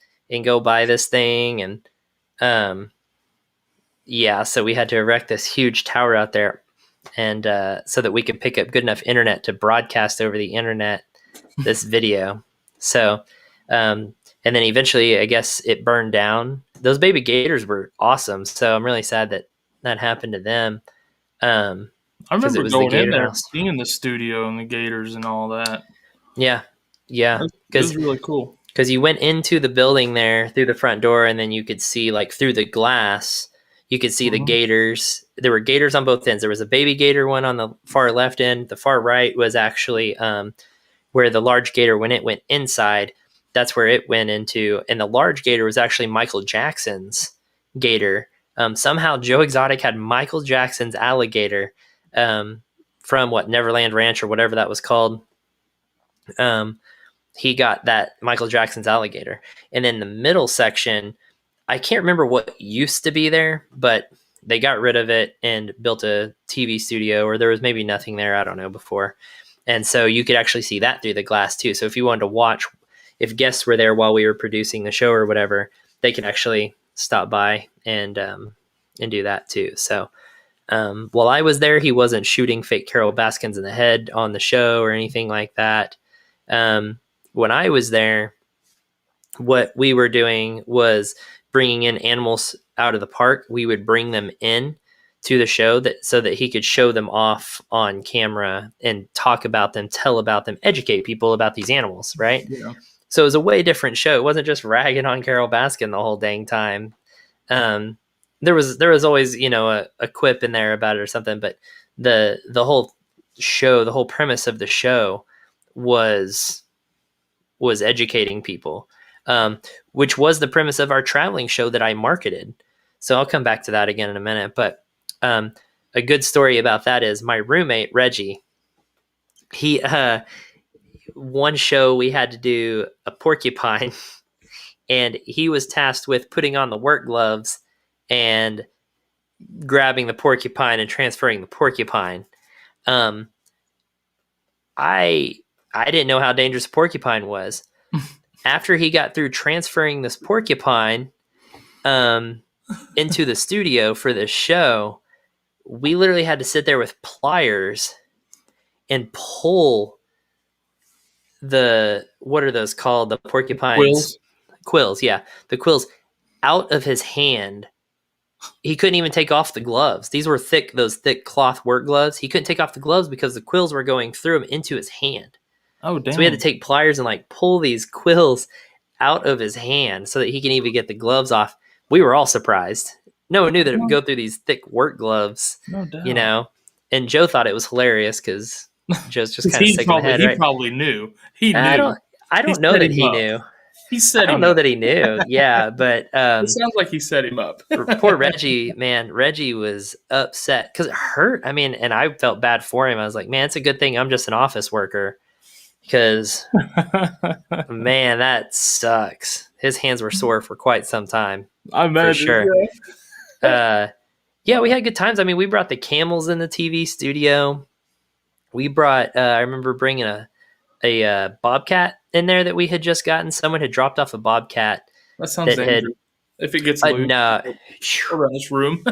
S1: go buy this thing. And so we had to erect this huge tower out there, and so that we could pick up good enough internet to broadcast over the internet this video. So and then eventually, I guess it burned down. Those baby gators were awesome. So I'm really sad that happened to them.
S2: I
S1: because it
S2: remember
S1: was the
S2: going in
S1: gator
S2: there,
S1: house.
S2: seeing the studio and the gators and all that.
S1: Yeah, yeah,
S2: It was really cool.
S1: because you went into the building there through the front door, and then you could see like through the glass, you could see the gators. There were gators on both ends. There was a baby gator one on the far left end. The far right was actually where the large gator, when it went inside, that's where it went into. And the large gator was actually Michael Jackson's gator. Somehow Joe Exotic had Michael Jackson's alligator from Neverland Ranch or whatever that was called. He got that Michael Jackson's alligator. And in the middle section, I can't remember what used to be there, but they got rid of it and built a TV studio, or there was maybe nothing there, I don't know, before. And so you could actually see that through the glass too. So if you wanted to watch, if guests were there while we were producing the show or whatever, they could actually stop by and do that too. So while I was there, he wasn't shooting fake Carol Baskins in the head on the show or anything like that. When I was there, what we were doing was bringing in animals out of the park. We would bring them in to the show so that he could show them off on camera and talk about them, tell about them, educate people about these animals, right?
S2: Yeah.
S1: So it was a way different show. It wasn't just ragging on Carol Baskin the whole dang time. There was always, a quip in there about it or something, but the whole show, the whole premise of the show was educating people, which was the premise of our traveling show that I marketed. So I'll come back to that again in a minute. But a good story about that is my roommate, Reggie, he, one show we had to do a porcupine and he was tasked with putting on the work gloves and grabbing the porcupine and transferring the porcupine. I didn't know how dangerous a porcupine was. After he got through transferring this porcupine into the studio for this show, we literally had to sit there with pliers and pull what are those called? The porcupines? Quills, yeah. The quills out of his hand. He couldn't even take off the gloves. These were those thick cloth work gloves. He couldn't take off the gloves because the quills were going through him into his hand.
S2: Oh, damn.
S1: So we had to take pliers and pull these quills out of his hand so that he can even get the gloves off. We were all surprised. No one knew that it would go through these thick work gloves.
S2: No doubt.
S1: And Joe thought it was hilarious because Joe's just kind of sick in the head, right?
S2: He probably knew. He knew.
S1: I don't know that he knew.
S2: He set him up.
S1: I don't know that he knew. Yeah, but
S2: it sounds like he set him up.
S1: Poor Reggie, man. Reggie was upset because it hurt. I mean, and I felt bad for him. I was like, man, it's a good thing I'm just an office worker because, man, that sucks. His hands were sore for quite some time.
S2: I imagine,
S1: for sure. Yeah, we had good times. I mean, we brought the camels in the TV studio. We brought. I remember bringing a bobcat in there that we had just gotten. Someone had dropped off a bobcat.
S2: That sounds dangerous. If it gets loose around this room.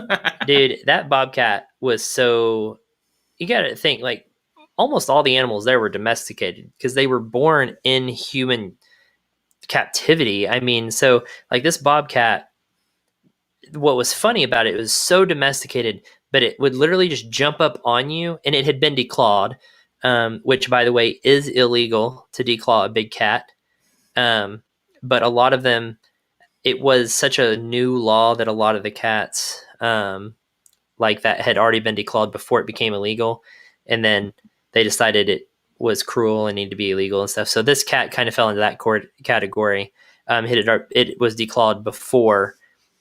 S1: Dude, that bobcat was so... You got to think, almost all the animals there were domesticated because they were born in human captivity. I mean, so, this bobcat, what was funny about it was so domesticated, but it would literally just jump up on you, and it had been declawed. Which, by the way, is illegal to declaw a big cat. But a lot of them, it was such a new law that a lot of the cats that had already been declawed before it became illegal. And then they decided it was cruel and needed to be illegal and stuff. So this cat kind of fell into that category. It was declawed before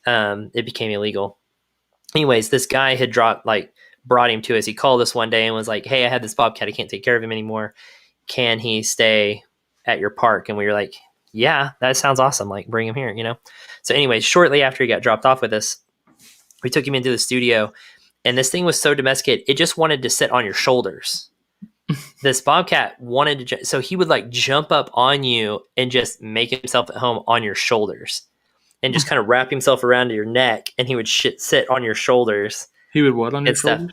S1: it became illegal. Anyways, this guy had brought him to us. He called us one day and was like, hey, I had this bobcat. I can't take care of him anymore. Can he stay at your park? And we were like, yeah, that sounds awesome. Bring him here, So anyways, shortly after he got dropped off with us, we took him into the studio, and this thing was so domesticated, it just wanted to sit on your shoulders. This bobcat wanted to, so he would jump up on you and just make himself at home on your shoulders and just kind of wrap himself around your neck, and he would sit on your shoulders.
S2: He would what on your shoulders?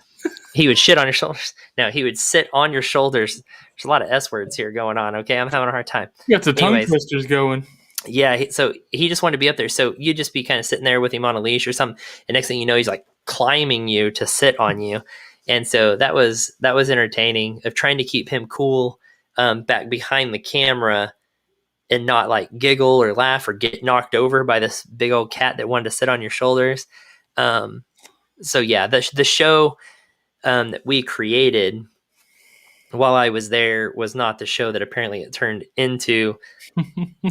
S1: He would shit on your shoulders. No, he would sit on your shoulders. There's a lot of S words here going on, okay? I'm having a hard time.
S2: You got the tongue twisters going.
S1: Yeah, so he just wanted to be up there. So you'd just be kind of sitting there with him on a leash or something. And next thing you know, he's climbing you to sit on you. And so that was entertaining, of trying to keep him cool back behind the camera and not like giggle or laugh or get knocked over by this big old cat that wanted to sit on your shoulders. So yeah, the show that we created while I was there was not the show that apparently it turned into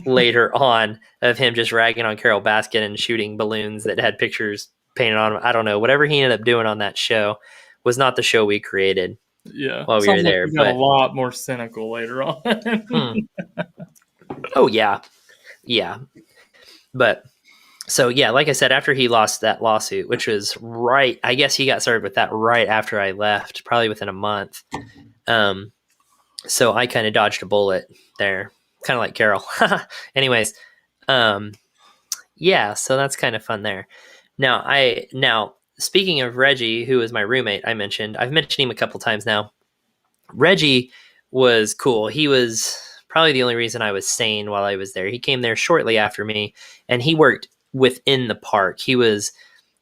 S1: later on, of him just ragging on Carol Baskin and shooting balloons that had pictures painted on them. I don't know. Whatever he ended up doing on that show was not the show we created.
S2: Yeah,
S1: while we were
S2: sounds like
S1: there.
S2: we got a lot more cynical later on.
S1: Oh yeah, yeah. But so yeah, like I said, after he lost that lawsuit, which was right, I guess he got started with that right after I left, probably within a month. So I kind of dodged a bullet there, kind of like Carol. Anyways, yeah, so that's kind of fun there. Now speaking of Reggie, who was my roommate, I've mentioned him a couple times now. Reggie was cool. He was probably the only reason I was sane while I was there. He came there shortly after me, and he worked within the park. He was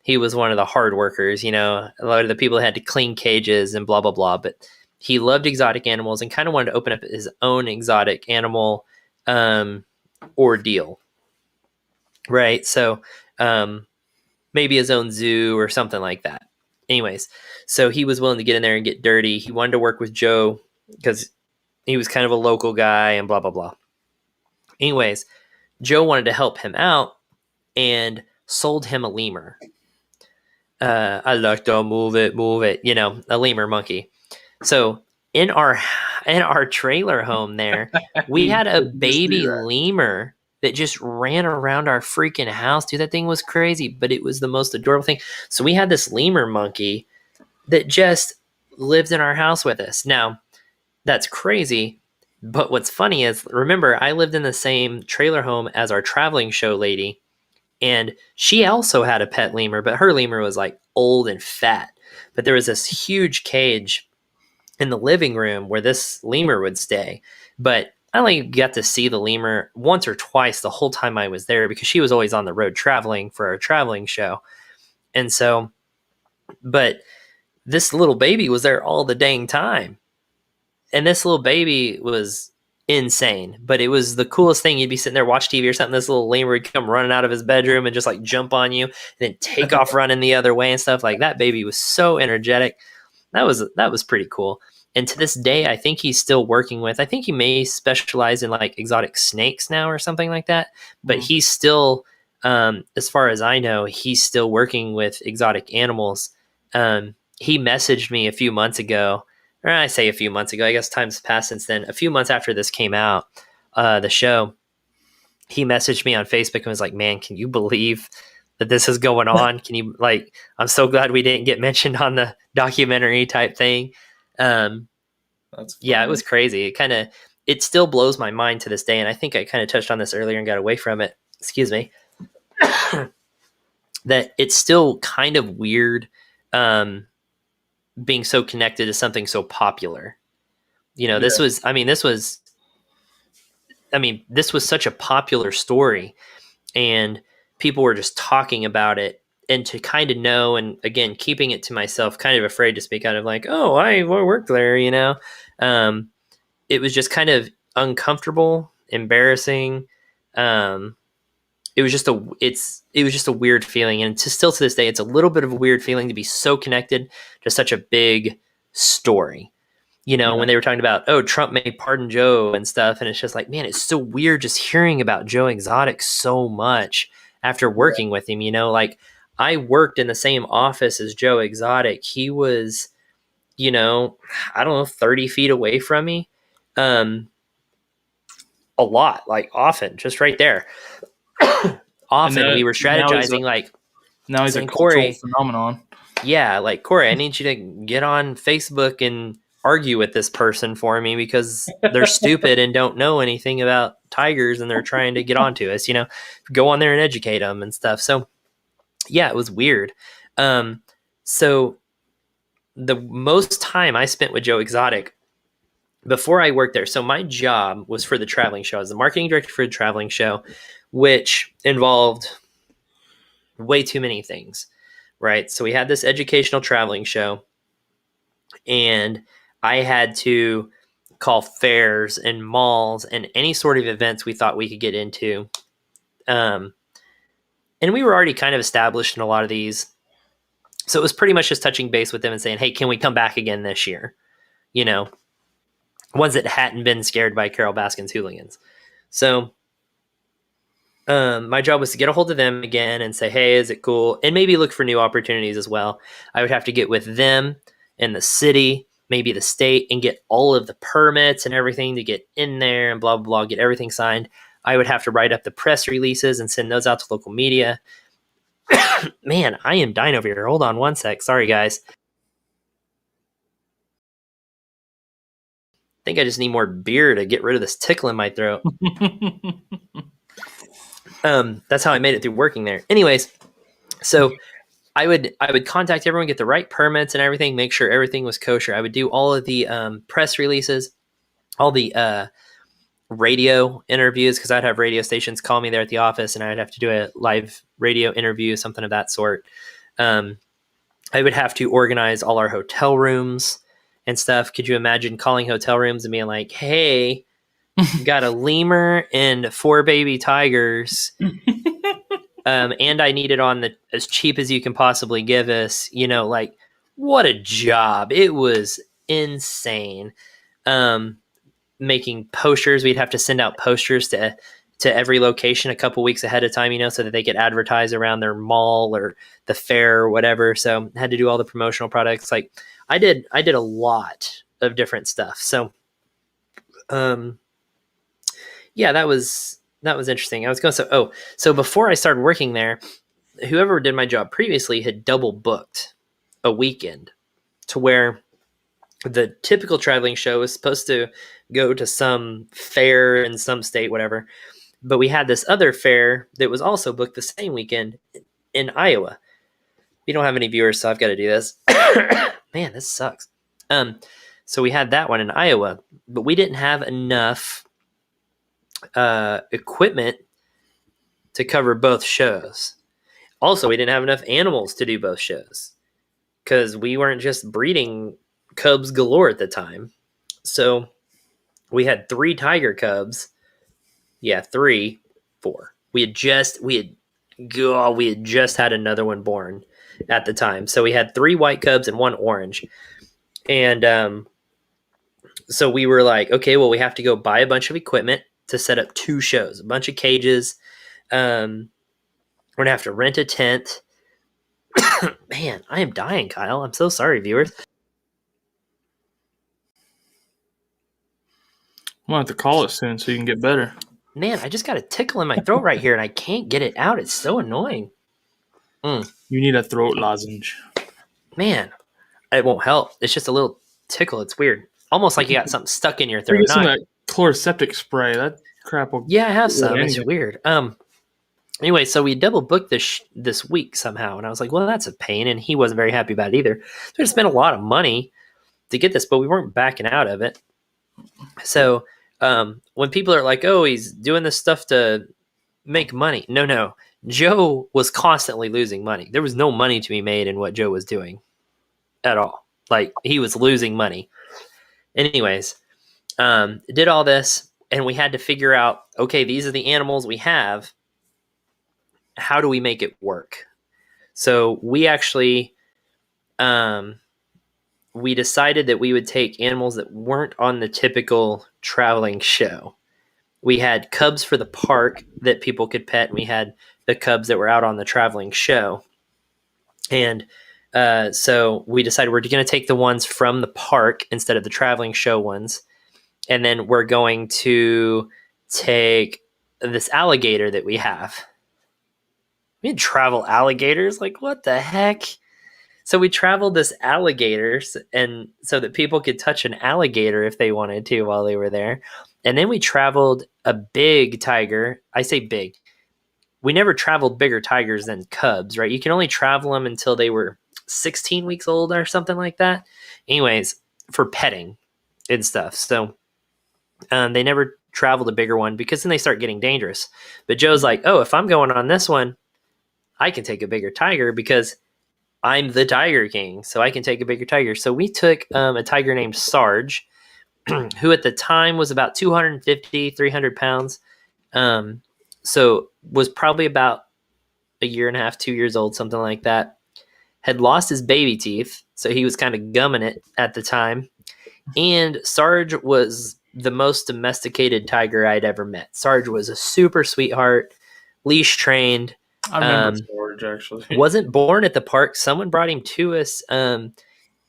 S1: one of the hard workers, a lot of the people that had to clean cages and blah, blah, blah. But he loved exotic animals and kind of wanted to open up his own exotic animal ordeal. Right. So maybe his own zoo or something like that. Anyways, so he was willing to get in there and get dirty. He wanted to work with Joe because he was kind of a local guy and blah, blah, blah. Anyways, Joe wanted to help him out and sold him a lemur. I like to move it, a lemur monkey. So in our trailer home there, we had a baby lemur that just ran around our freaking house. Dude, that thing was crazy, but it was the most adorable thing. So we had this lemur monkey that just lived in our house with us. Now, that's crazy, but what's funny is, remember, I lived in the same trailer home as our traveling show lady, and she also had a pet lemur, but her lemur was like old and fat. But there was this huge cage in the living room where this lemur would stay. But I only got to see the lemur once or twice the whole time I was there, because she was always on the road traveling for our traveling show. And so, but this little baby was there all the dang time. And this little baby was insane, but it was the coolest thing. You'd be sitting there, watch TV or something, this little lemur would come running out of his bedroom and just like jump on you and then take off running the other way and stuff. Like, that baby was so energetic. That was pretty cool. And to this day, I think he's still working with, I think he may specialize in like exotic snakes now or something like that. But he's still, as far as I know, he's still working with exotic animals. He messaged me a few months ago, or I say a few months ago, I guess time's passed since then. A few months after this came out, the show, he messaged me on Facebook and was like, "Man, can you believe that this is going on? Can you, like, I'm so glad we didn't get mentioned on the documentary type thing." Yeah, it was crazy. It still blows my mind to this day. And I think I kind of touched on this earlier and got away from it. Excuse me. That it's still kind of weird being so connected to something so popular. This was such a popular story, and people were just talking about it. And to kind of know, and again, keeping it to myself, kind of afraid to speak out of like, oh, I worked there, it was just kind of uncomfortable, embarrassing. It was just a weird feeling. And still to this day, it's a little bit of a weird feeling to be so connected to such a big story. When they were talking about, oh, Trump may pardon Joe and stuff. And it's just like, man, it's so weird just hearing about Joe Exotic so much after working with him. Like, I worked in the same office as Joe Exotic. He was, I don't know, 30 feet away from me. A lot, like often, just right there. Often we were strategizing,
S2: now he's a cultural phenomenon.
S1: Yeah, like, Corey, I need you to get on Facebook and argue with this person for me because they're stupid and don't know anything about tigers and they're trying to get onto us, go on there and educate them and stuff. So yeah, it was weird. So the most time I spent with Joe Exotic before I worked there, so my job was for the traveling show. I was the marketing director for the traveling show, which involved way too many things, right? So we had this educational traveling show. and I had to call fairs and malls and any sort of events we thought we could get into. And we were already kind of established in a lot of these. So it was pretty much just touching base with them and saying, hey, can we come back again this year? You know, ones that hadn't been scared by Carol Baskin's hooligans. So my job was to get a hold of them again and say, hey, is it cool? And maybe look for new opportunities as well. I would have to get with them and the city, maybe the state, and get all of the permits and everything to get in there and blah, blah, blah, get everything signed. I would have to write up the press releases and send those out to local media. Man, I am dying over here. Hold on one sec. Sorry, guys. I think I just need more beer to get rid of this tickle in my throat. That's how I made it through working there. Anyways, so I would contact everyone, get the right permits and everything, make sure everything was kosher. I would do all of the press releases, all the radio interviews, because I'd have radio stations call me there at the office and I'd have to do a live radio interview, something of that sort. I would have to organize all our hotel rooms and stuff. Could you imagine calling hotel rooms and being like, hey, got a lemur and 4 baby tigers. And I need it on as cheap as you can possibly give us, like, what a job. It was insane. Making posters. We'd have to send out posters to every location a couple weeks ahead of time, so that they could advertise around their mall or the fair or whatever. So I had to do all the promotional products. Like I did a lot of different stuff. So, yeah, that was interesting. I was going to say, so before I started working there, whoever did my job previously had double booked a weekend to where the typical traveling show is supposed to go to some fair in some state, whatever. But we had this other fair that was also booked the same weekend in Iowa. We don't have any viewers, so I've got to do this. Man, this sucks. So we had that one in Iowa, but we didn't have enough equipment to cover both shows. Also, we didn't have enough animals to do both shows because we weren't just breeding cubs galore at the time. So we had 3 tiger cubs. Yeah, 3, 4. We had just had another one born at the time. So we had 3 white cubs and 1 orange. And so we were like, okay, well, we have to go buy a bunch of equipment to set up 2 shows, a bunch of cages. We're going to have to rent a tent. Man, I am dying, Kyle. I'm so sorry, viewers.
S2: I'm going to have to call it soon so you can get better.
S1: Man, I just got a tickle in my throat right here, and I can't get it out. It's so annoying.
S2: You need a throat lozenge.
S1: Man, it won't help. It's just a little tickle. It's weird. Almost like you got something stuck in your throat.
S2: Get some of that chloroseptic spray. That crap will...
S1: Yeah, I have some. It's weird. Anyway, so we double booked this week somehow, and I was like, well, that's a pain, and he wasn't very happy about it either. So we spent a lot of money to get this, but we weren't backing out of it. So when people are like, oh, he's doing this stuff to make money. No. Joe was constantly losing money. There was no money to be made in what Joe was doing at all. Like, he was losing money. Anyways, did all this, and we had to figure out, okay, these are the animals we have. How do we make it work? So we actually, we decided that we would take animals that weren't on the typical traveling show. We had cubs for the park that people could pet, and we had the cubs that were out on the traveling show. And so we decided we're going to take the ones from the park instead of the traveling show ones. And then we're going to take this alligator that we have. We had travel alligators? Like, what the heck? So we traveled this alligators, and so that people could touch an alligator if they wanted to while they were there. And then we traveled a big tiger. I say big. We never traveled bigger tigers than cubs, right? You can only travel them until they were 16 weeks old or something like that. Anyways, for petting and stuff. So they never traveled a bigger one because then they start getting dangerous. But Joe's like, oh, if I'm going on this one, I can take a bigger tiger because I'm the Tiger King, so I can take a bigger tiger. So we took a tiger named Sarge, who at the time was about 250, 300 pounds. So was probably about a year and a half, 2 years old, something like that. Had lost his baby teeth, so he was kind of gumming it at the time. And Sarge was the most domesticated tiger I'd ever met. Sarge was a super sweetheart, leash trained.
S2: I remember Sarge, actually.
S1: Wasn't born at the park. Someone brought him to us. I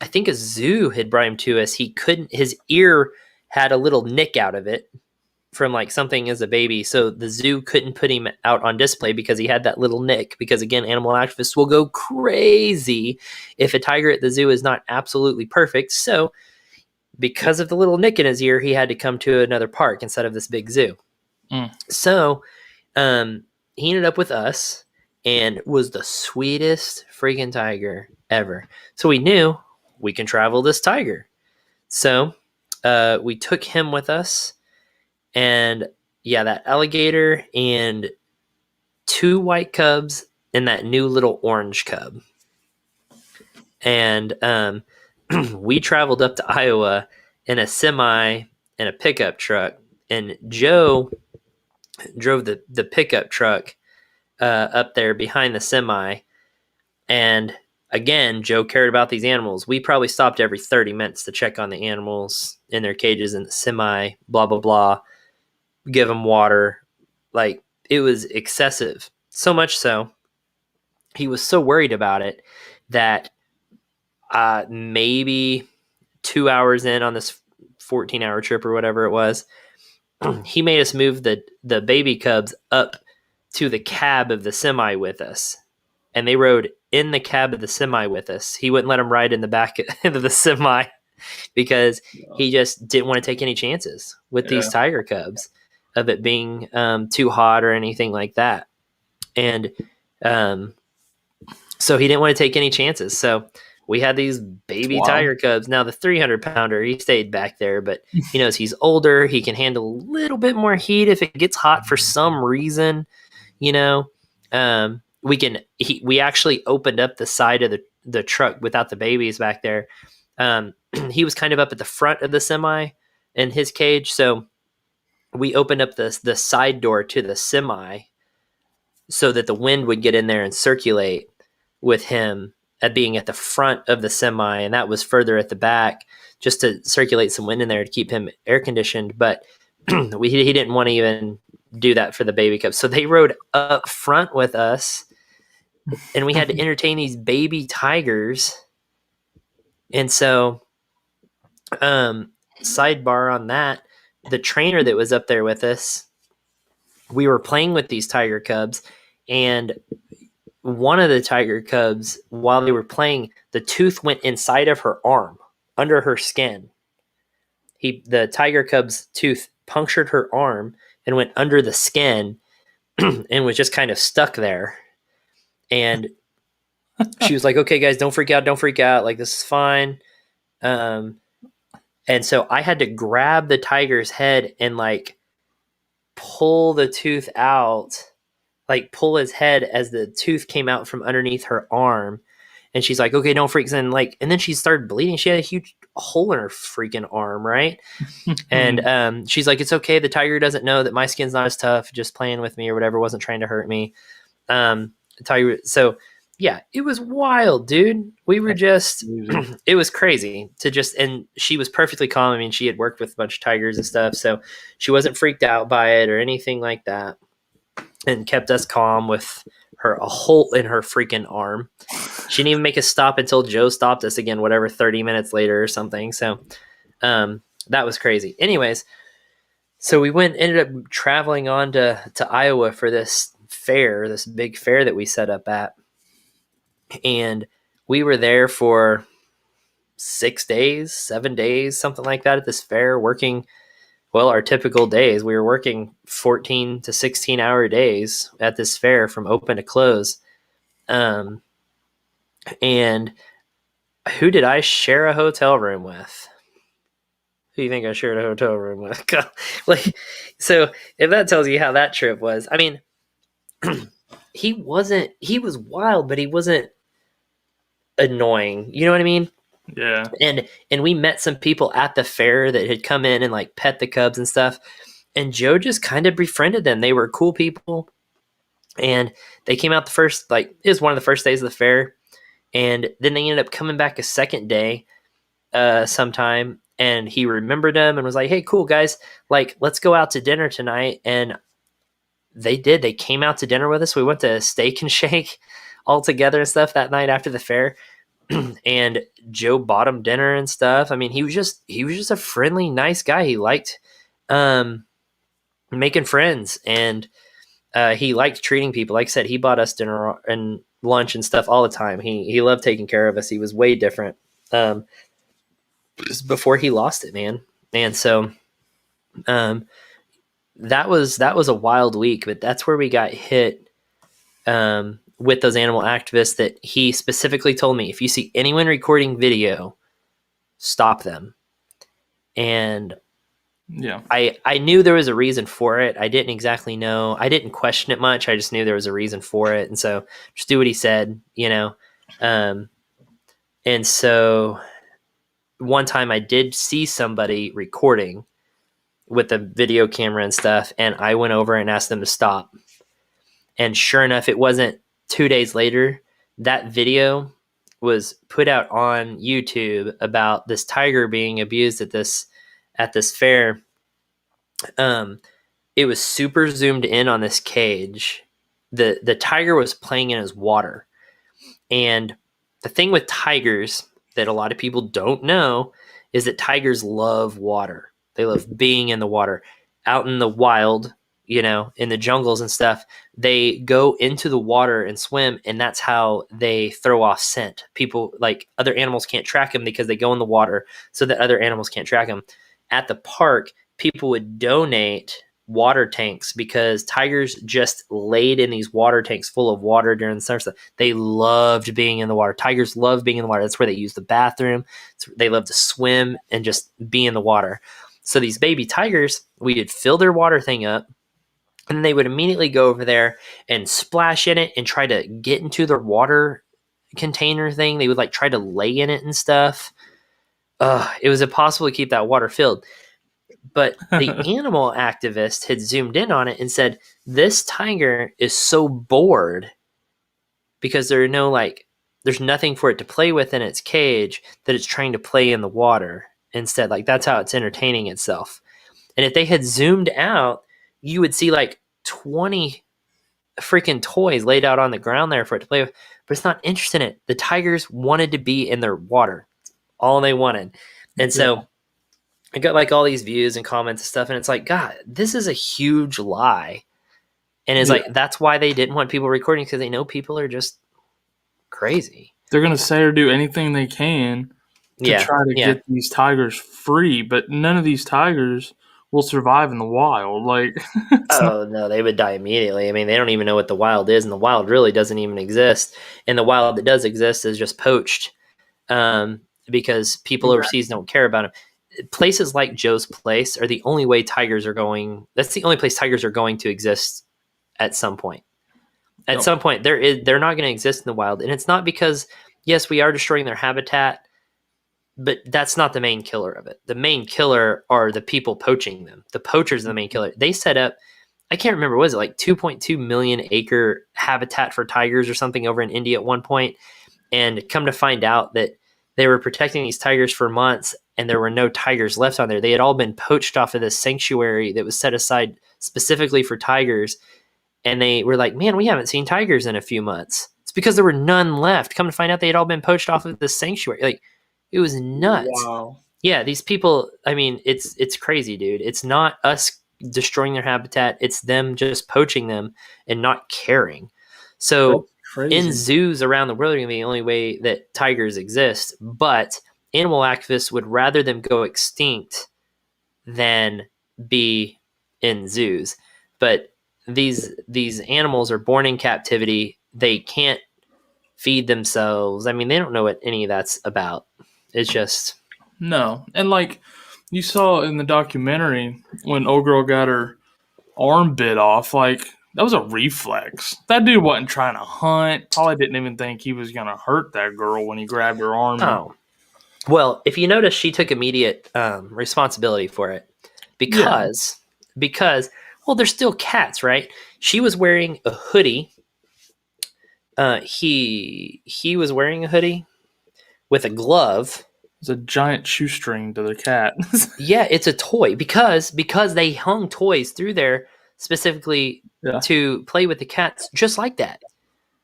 S1: think a zoo had brought him to us. His ear had a little nick out of it from like something as a baby. So the zoo couldn't put him out on display because he had that little nick. Because again, animal activists will go crazy if a tiger at the zoo is not absolutely perfect. So because of the little nick in his ear, he had to come to another park instead of this big zoo. So he ended up with us and was the sweetest freaking tiger ever. So we knew we can travel this tiger. So we took him with us. And yeah, that alligator and 2 white cubs and that new little orange cub. And we traveled up to Iowa in a semi and a pickup truck. And Joe drove the pickup truck up there behind the semi. And again, Joe cared about these animals. We probably stopped every 30 minutes to check on the animals in their cages in the semi, blah, blah, blah. Give them water. Like, it was excessive. So much so, he was so worried about it that maybe 2 hours in on this 14-hour trip or whatever it was, he made us move the baby cubs up to the cab of the semi with us. And they rode in the cab of the semi with us. He wouldn't let them ride in the back of the semi because he just didn't want to take any chances with these tiger cubs of it being too hot or anything like that. And so he didn't want to take any chances. So we had these baby tiger cubs. Now the 300-pounder, he stayed back there, but he knows he's older. He can handle a little bit more heat if it gets hot for some reason. We actually opened up the side of the truck without the babies back there. He was kind of up at the front of the semi in his cage, so we opened up the side door to the semi so that the wind would get in there and circulate with him at being at the front of the semi, and that was further at the back just to circulate some wind in there to keep him air conditioned. But he didn't want to even do that for the baby cubs. So they rode up front with us, and we had to entertain these baby tigers. And so, sidebar on that, the trainer that was up there with us, we were playing with these tiger cubs, and one of the tiger cubs, while they were playing, the tooth went inside of her arm, under her skin. The tiger cub's tooth punctured her arm and went under the skin and was just kind of stuck there. And she was like, okay, guys, don't freak out. Like, this is fine. And so I had to grab the tiger's head and like pull the tooth out, like pull his head as the tooth came out from underneath her arm. And she's like, okay, don't freak. And then she started bleeding. She had a huge hole in her freaking arm, right? And she's like, it's okay. The tiger doesn't know that my skin's not as tough, just playing with me or whatever, wasn't trying to hurt me. So yeah, it was wild, dude. We were just, it was crazy and she was perfectly calm. I mean, she had worked with a bunch of tigers and stuff, so she wasn't freaked out by it or anything like that, and kept us calm with a hole in her freaking arm. She didn't even make us stop until Joe stopped us again, 30 minutes later or something. So that was crazy. Anyways, so we ended up traveling on to Iowa for this big fair that we set up at. And we were there for 6 days, 7 days, something like that at this fair, working, our typical days. We were working 14 to 16-hour days at this fair from open to close. And who did I share a hotel room with? Who do you think I shared a hotel room with? So if that tells you how that trip was, I mean, he was wild, but he wasn't annoying. You know what I mean?
S2: Yeah.
S1: And we met some people at the fair that had come in and like pet the cubs and stuff. And Joe just kind of befriended them. They were cool people. And they came out the first, like, it was one of the first days of the fair. And then they ended up coming back a second day sometime. And he remembered them and was like, hey, cool, guys. Like, let's go out to dinner tonight. And they did. They came out to dinner with us. We went to Steak and Shake all together and stuff that night after the fair. And Joe bought him dinner and stuff. I mean, he was just a friendly, nice guy. He liked making friends, and he liked treating people. Like I said, he bought us dinner and lunch and stuff all the time. He loved taking care of us. He was way different before he lost it, man. And so that was a wild week, but that's where we got hit with those animal activists. That he specifically told me, if you see anyone recording video, stop them. And
S2: yeah,
S1: I knew there was a reason for it. I didn't exactly know. I didn't question it much. I just knew there was a reason for it. And so just do what he said, you know? And so one time I did see somebody recording with a video camera and stuff, and I went over and asked them to stop. And sure enough, it wasn't 2 days later, that video was put out on YouTube about this tiger being abused at this fair. It was super zoomed in on this cage. The tiger was playing in his water. And the thing with tigers that a lot of people don't know is that tigers love water. They love being in the water. Out in the wild, you know, in the jungles and stuff, they go into the water and swim, and that's how they throw off scent. People, like, other animals can't track them because they go in the water so that other animals can't track them. At the park, people would donate water tanks because tigers just laid in these water tanks full of water during the summer stuff. They loved being in the water. Tigers love being in the water. That's where they use the bathroom. They love to swim and just be in the water. So these baby tigers, we would fill their water thing up, and they would immediately go over there and splash in it and try to get into their water container thing. They would like try to lay in it and stuff. It was impossible to keep that water filled. But the animal activist had zoomed in on it and said, this tiger is so bored because there's nothing for it to play with in its cage that it's trying to play in the water instead. Like, that's how it's entertaining itself. And if they had zoomed out, you would see like 20 freaking toys laid out on the ground there for it to play with, but it's not interested in it. The tigers wanted to be in their water. That's all they wanted. And so I got like all these views and comments and stuff, and it's like, God, this is a huge lie. And it's like, that's why they didn't want people recording, because they know people are just crazy.
S2: They're going to say or do anything they can to try to get these tigers free, but none of these tigers will survive in the wild. Like,
S1: no, they would die immediately. I mean, they don't even know what the wild is, and the wild really doesn't even exist. And the wild that does exist is just poached because people overseas don't care about them. Places like Joe's Place are the only way tigers are going. That's the only place tigers are going to exist at some point. At some point, they're not going to exist in the wild. And it's not because, yes, we are destroying their habitat, but that's not the main killer of it. The main killer are the people poaching them. The poachers are the main killer. They set up, I can't remember, was it like 2.2 million acre habitat for tigers or something over in India at one point? And come to find out that they were protecting these tigers for months, and there were no tigers left on there. They had all been poached off of this sanctuary that was set aside specifically for tigers. And they were like, man, we haven't seen tigers in a few months. It's because there were none left. Come to find out, they had all been poached off of this sanctuary. Like, it was nuts.
S2: Wow.
S1: Yeah, these people, I mean, it's crazy, dude. It's not us destroying their habitat. It's them just poaching them and not caring. So in zoos around the world are going to be the only way that tigers exist. But animal activists would rather them go extinct than be in zoos. But these animals are born in captivity. They can't feed themselves. I mean, they don't know what any of that's about. It's just
S2: no. And like you saw in the documentary when old girl got her arm bit off, like That was a reflex. That dude wasn't trying to hunt. Probably didn't even think he was going to hurt that girl when he grabbed her arm.
S1: Oh. Well, if you notice, she took immediate responsibility for it because, well, they're still cats, right? She was wearing a hoodie. He was wearing a hoodie with a glove.
S2: It's a giant shoestring to the cat.
S1: Yeah, it's a toy because they hung toys through there specifically to play with the cats just like that.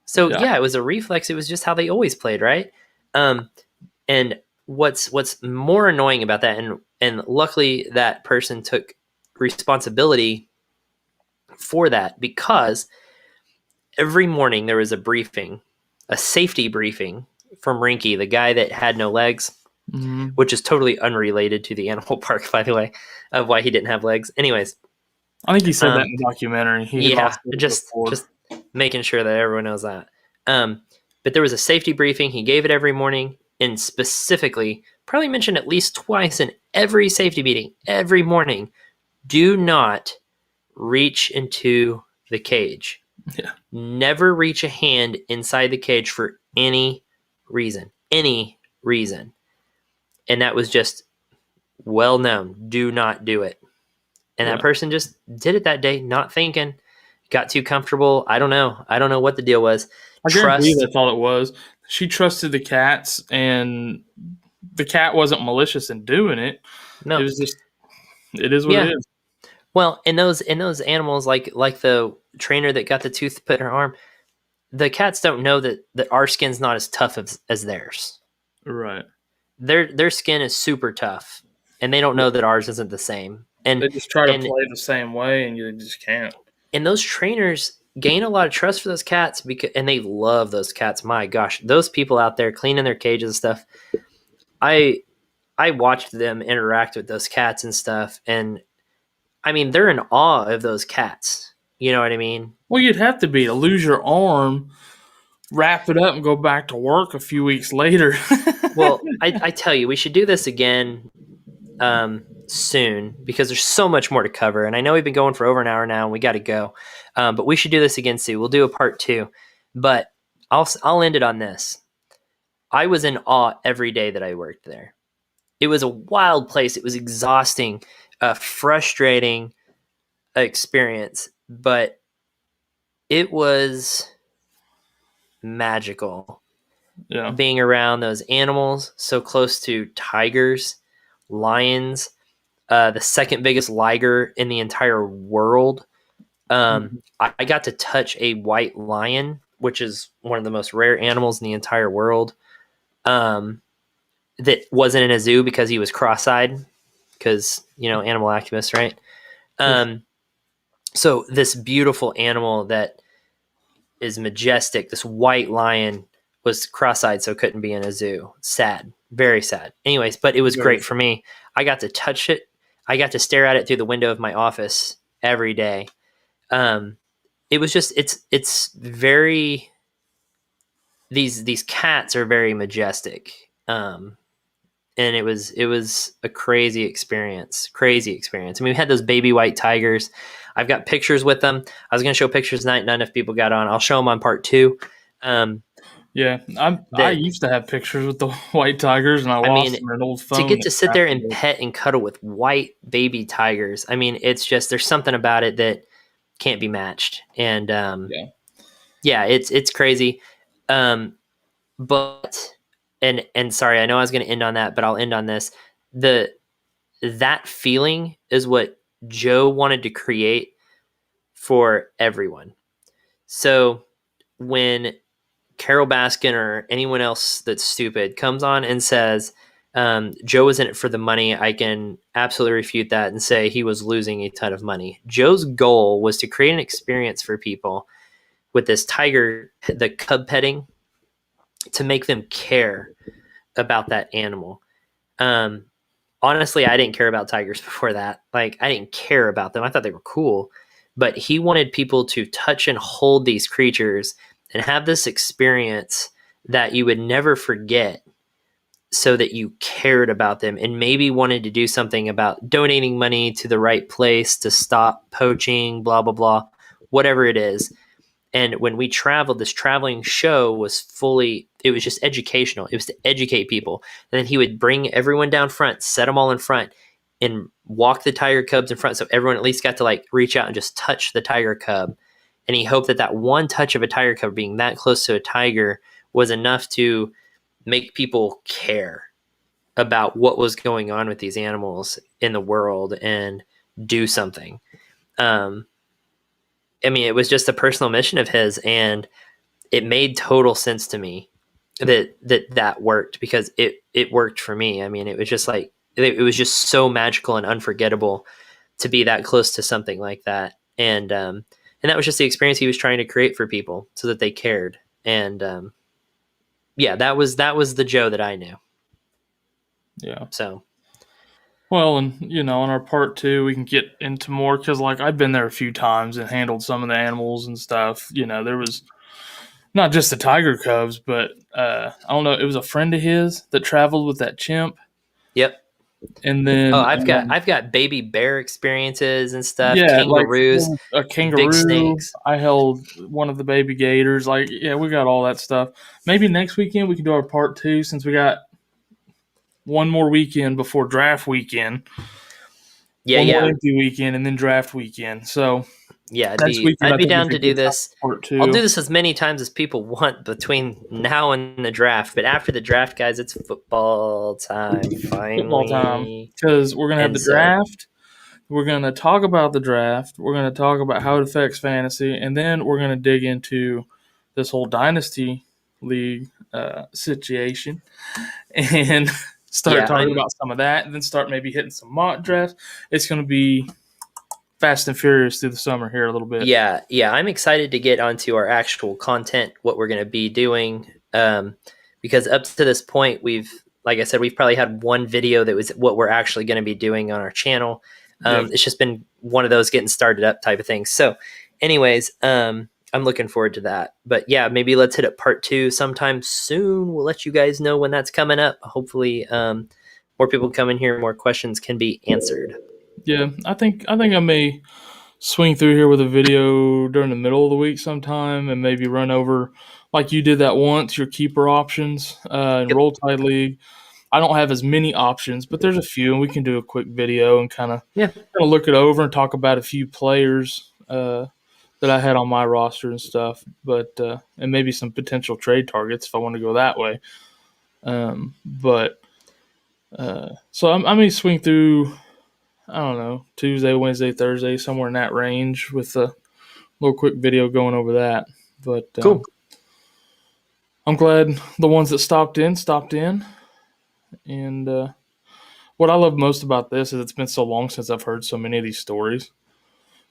S1: So yeah, it was a reflex. It was just how they always played, right? And what's more annoying about that, and luckily that person took responsibility for that, because every morning there was a briefing, a safety briefing from Rinky, the guy that had no legs, which is totally unrelated to the animal park, by the way, of why he didn't have legs. Anyways,
S2: I think he said that in the documentary.
S1: Just making sure that everyone knows that. But there was a safety briefing. He gave it every morning, and specifically, probably mentioned at least twice in every safety meeting, every morning, do not reach into the cage.
S2: Yeah.
S1: Never reach a hand inside the cage for any reason. Any reason. And that was just well known. Do not do it. And that person just did it that day, not thinking. Got too comfortable. I don't know. I don't know what the deal was.
S2: I guarantee that's all it was. She trusted the cats, and the cat wasn't malicious in doing it. No. It was just, it is what it is.
S1: Well, in those animals, like the trainer that got the tooth put in her arm, the cats don't know that our skin's not as tough as theirs.
S2: Right.
S1: Their skin is super tough, and they don't know that ours isn't the same. And
S2: they just try to play the same way, and you just can't.
S1: And those trainers gain a lot of trust for those cats, and they love those cats. My gosh, those people out there cleaning their cages and stuff. I watched them interact with those cats and stuff, and I mean, they're in awe of those cats. You know what I mean?
S2: Well, you'd have to be to lose your arm, wrap it up, and go back to work a few weeks later.
S1: Well, I tell you, we should do this again soon, because there's so much more to cover. And I know we've been going for over an hour now, and we got to go. But we should do this again soon. We'll do a part 2. But I'll end it on this. I was in awe every day that I worked there. It was a wild place. It was exhausting, frustrating experience, but it was magical. Yeah. Being around those animals, so close to tigers, lions, the second biggest liger in the entire world. I got to touch a white lion, which is one of the most rare animals in the entire world. That wasn't in a zoo because he was cross-eyed, because, animal activists, right? So this beautiful animal that is majestic, this white lion, was cross-eyed, so couldn't be in a zoo. Sad, very sad. Anyways, but it was great for me. I got to touch it. I got to stare at it through the window of my office every day. It was just, it's very, these cats are very majestic. And it was a crazy experience. I mean, we had those baby white tigers. I've got pictures with them. I was going to show pictures tonight. Not enough people got on. I'll show them on part 2.
S2: Yeah, I used to have pictures with the white tigers, and I lost them in an old phone.
S1: To get to sit there and pet and cuddle with white baby tigers, I mean, it's just, there's something about it that can't be matched. And it's crazy. But and sorry, I know I was going to end on that, but I'll end on this. That feeling is what Joe wanted to create for everyone. So when Carol Baskin or anyone else that's stupid comes on and says, Joe was in it for the money, I can absolutely refute that and say he was losing a ton of money. Joe's goal was to create an experience for people with this tiger, the cub petting, to make them care about that animal. Honestly, I didn't care about tigers before that. Like, I didn't care about them. I thought they were cool. But he wanted people to touch and hold these creatures and have this experience that you would never forget, so that you cared about them and maybe wanted to do something about donating money to the right place to stop poaching, blah, blah, blah, whatever it is. And when we traveled, this traveling show was it was just educational. It was to educate people. And then he would bring everyone down front, set them all in front, and walk the tiger cubs in front. So everyone at least got to like reach out and just touch the tiger cub. And he hoped that that one touch of a tiger cub being that close to a tiger was enough to make people care about what was going on with these animals in the world and do something. I mean, it was just a personal mission of his, and it made total sense to me that worked, because it worked for me. I mean, it was just like, it was just so magical and unforgettable to be that close to something like that. And that was just the experience he was trying to create for people so that they cared. And yeah, that was the Joe that I knew.
S2: Yeah.
S1: So.
S2: Well, and on our part 2, we can get into more, because like I've been there a few times and handled some of the animals and stuff. There was not just the tiger cubs, but I don't know. It was a friend of his that traveled with that chimp.
S1: Yep.
S2: And then
S1: I've got baby bear experiences and stuff.
S2: Yeah,
S1: kangaroos,
S2: like a kangaroo.
S1: big snakes.
S2: I held one of the baby gators. Like, yeah, we got all that stuff. Maybe next weekend we can do our part 2, since we got one more weekend before draft weekend. One more empty weekend, and then draft weekend. So
S1: yeah, I'd be down to do this.
S2: Part 2.
S1: I'll do this as many times as people want between now and the draft. But after the draft, guys, it's football time. Finally,
S2: football time, because we're gonna have the draft. We're gonna talk about the draft. We're gonna talk about how it affects fantasy, and then we're gonna dig into this whole dynasty league situation, and start talking about some of that, and then start maybe hitting some mock drafts. It's gonna be fast and furious through the summer here a little bit.
S1: Yeah. I'm excited to get onto our actual content, what we're going to be doing, because up to this point, like I said, we've probably had one video that was what we're actually going to be doing on our channel. It's just been one of those getting started up type of things. So anyways, I'm looking forward to that. But yeah, maybe let's hit up part 2 sometime soon. We'll let you guys know when that's coming up. Hopefully more people come in here, more questions can be answered.
S2: Yeah, I think I may swing through here with a video during the middle of the week sometime, and maybe run over, like you did that once, your keeper options in Roll Tide League. I don't have as many options, but there's a few, and we can do a quick video and kind of look it over and talk about a few players that I had on my roster and stuff, but and maybe some potential trade targets if I want to go that way. So I may swing through, I don't know, Tuesday, Wednesday, Thursday, somewhere in that range, with a little quick video going over that. But
S1: cool.
S2: I'm glad the ones that stopped in. And what I love most about this is it's been so long since I've heard so many of these stories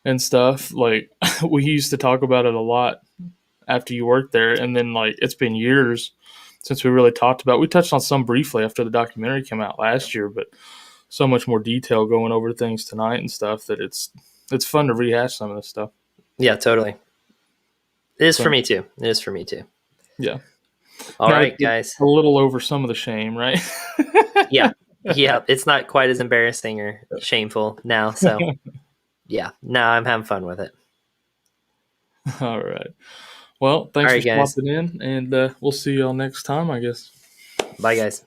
S2: and stuff. Like, we used to talk about it a lot after you worked there, and then like it's been years since we really talked about it. We touched on some briefly after the documentary came out last year, but so much more detail going over things tonight and stuff that it's fun to rehash some of this stuff.
S1: Yeah, totally. It is for me too.
S2: Yeah.
S1: All right, guys.
S2: A little over some of the shame, right?
S1: Yeah. It's not quite as embarrassing or shameful now. So yeah, now I'm having fun with it.
S2: All right. Well, thanks for stopping in, and we'll see y'all next time, I guess.
S1: Bye, guys.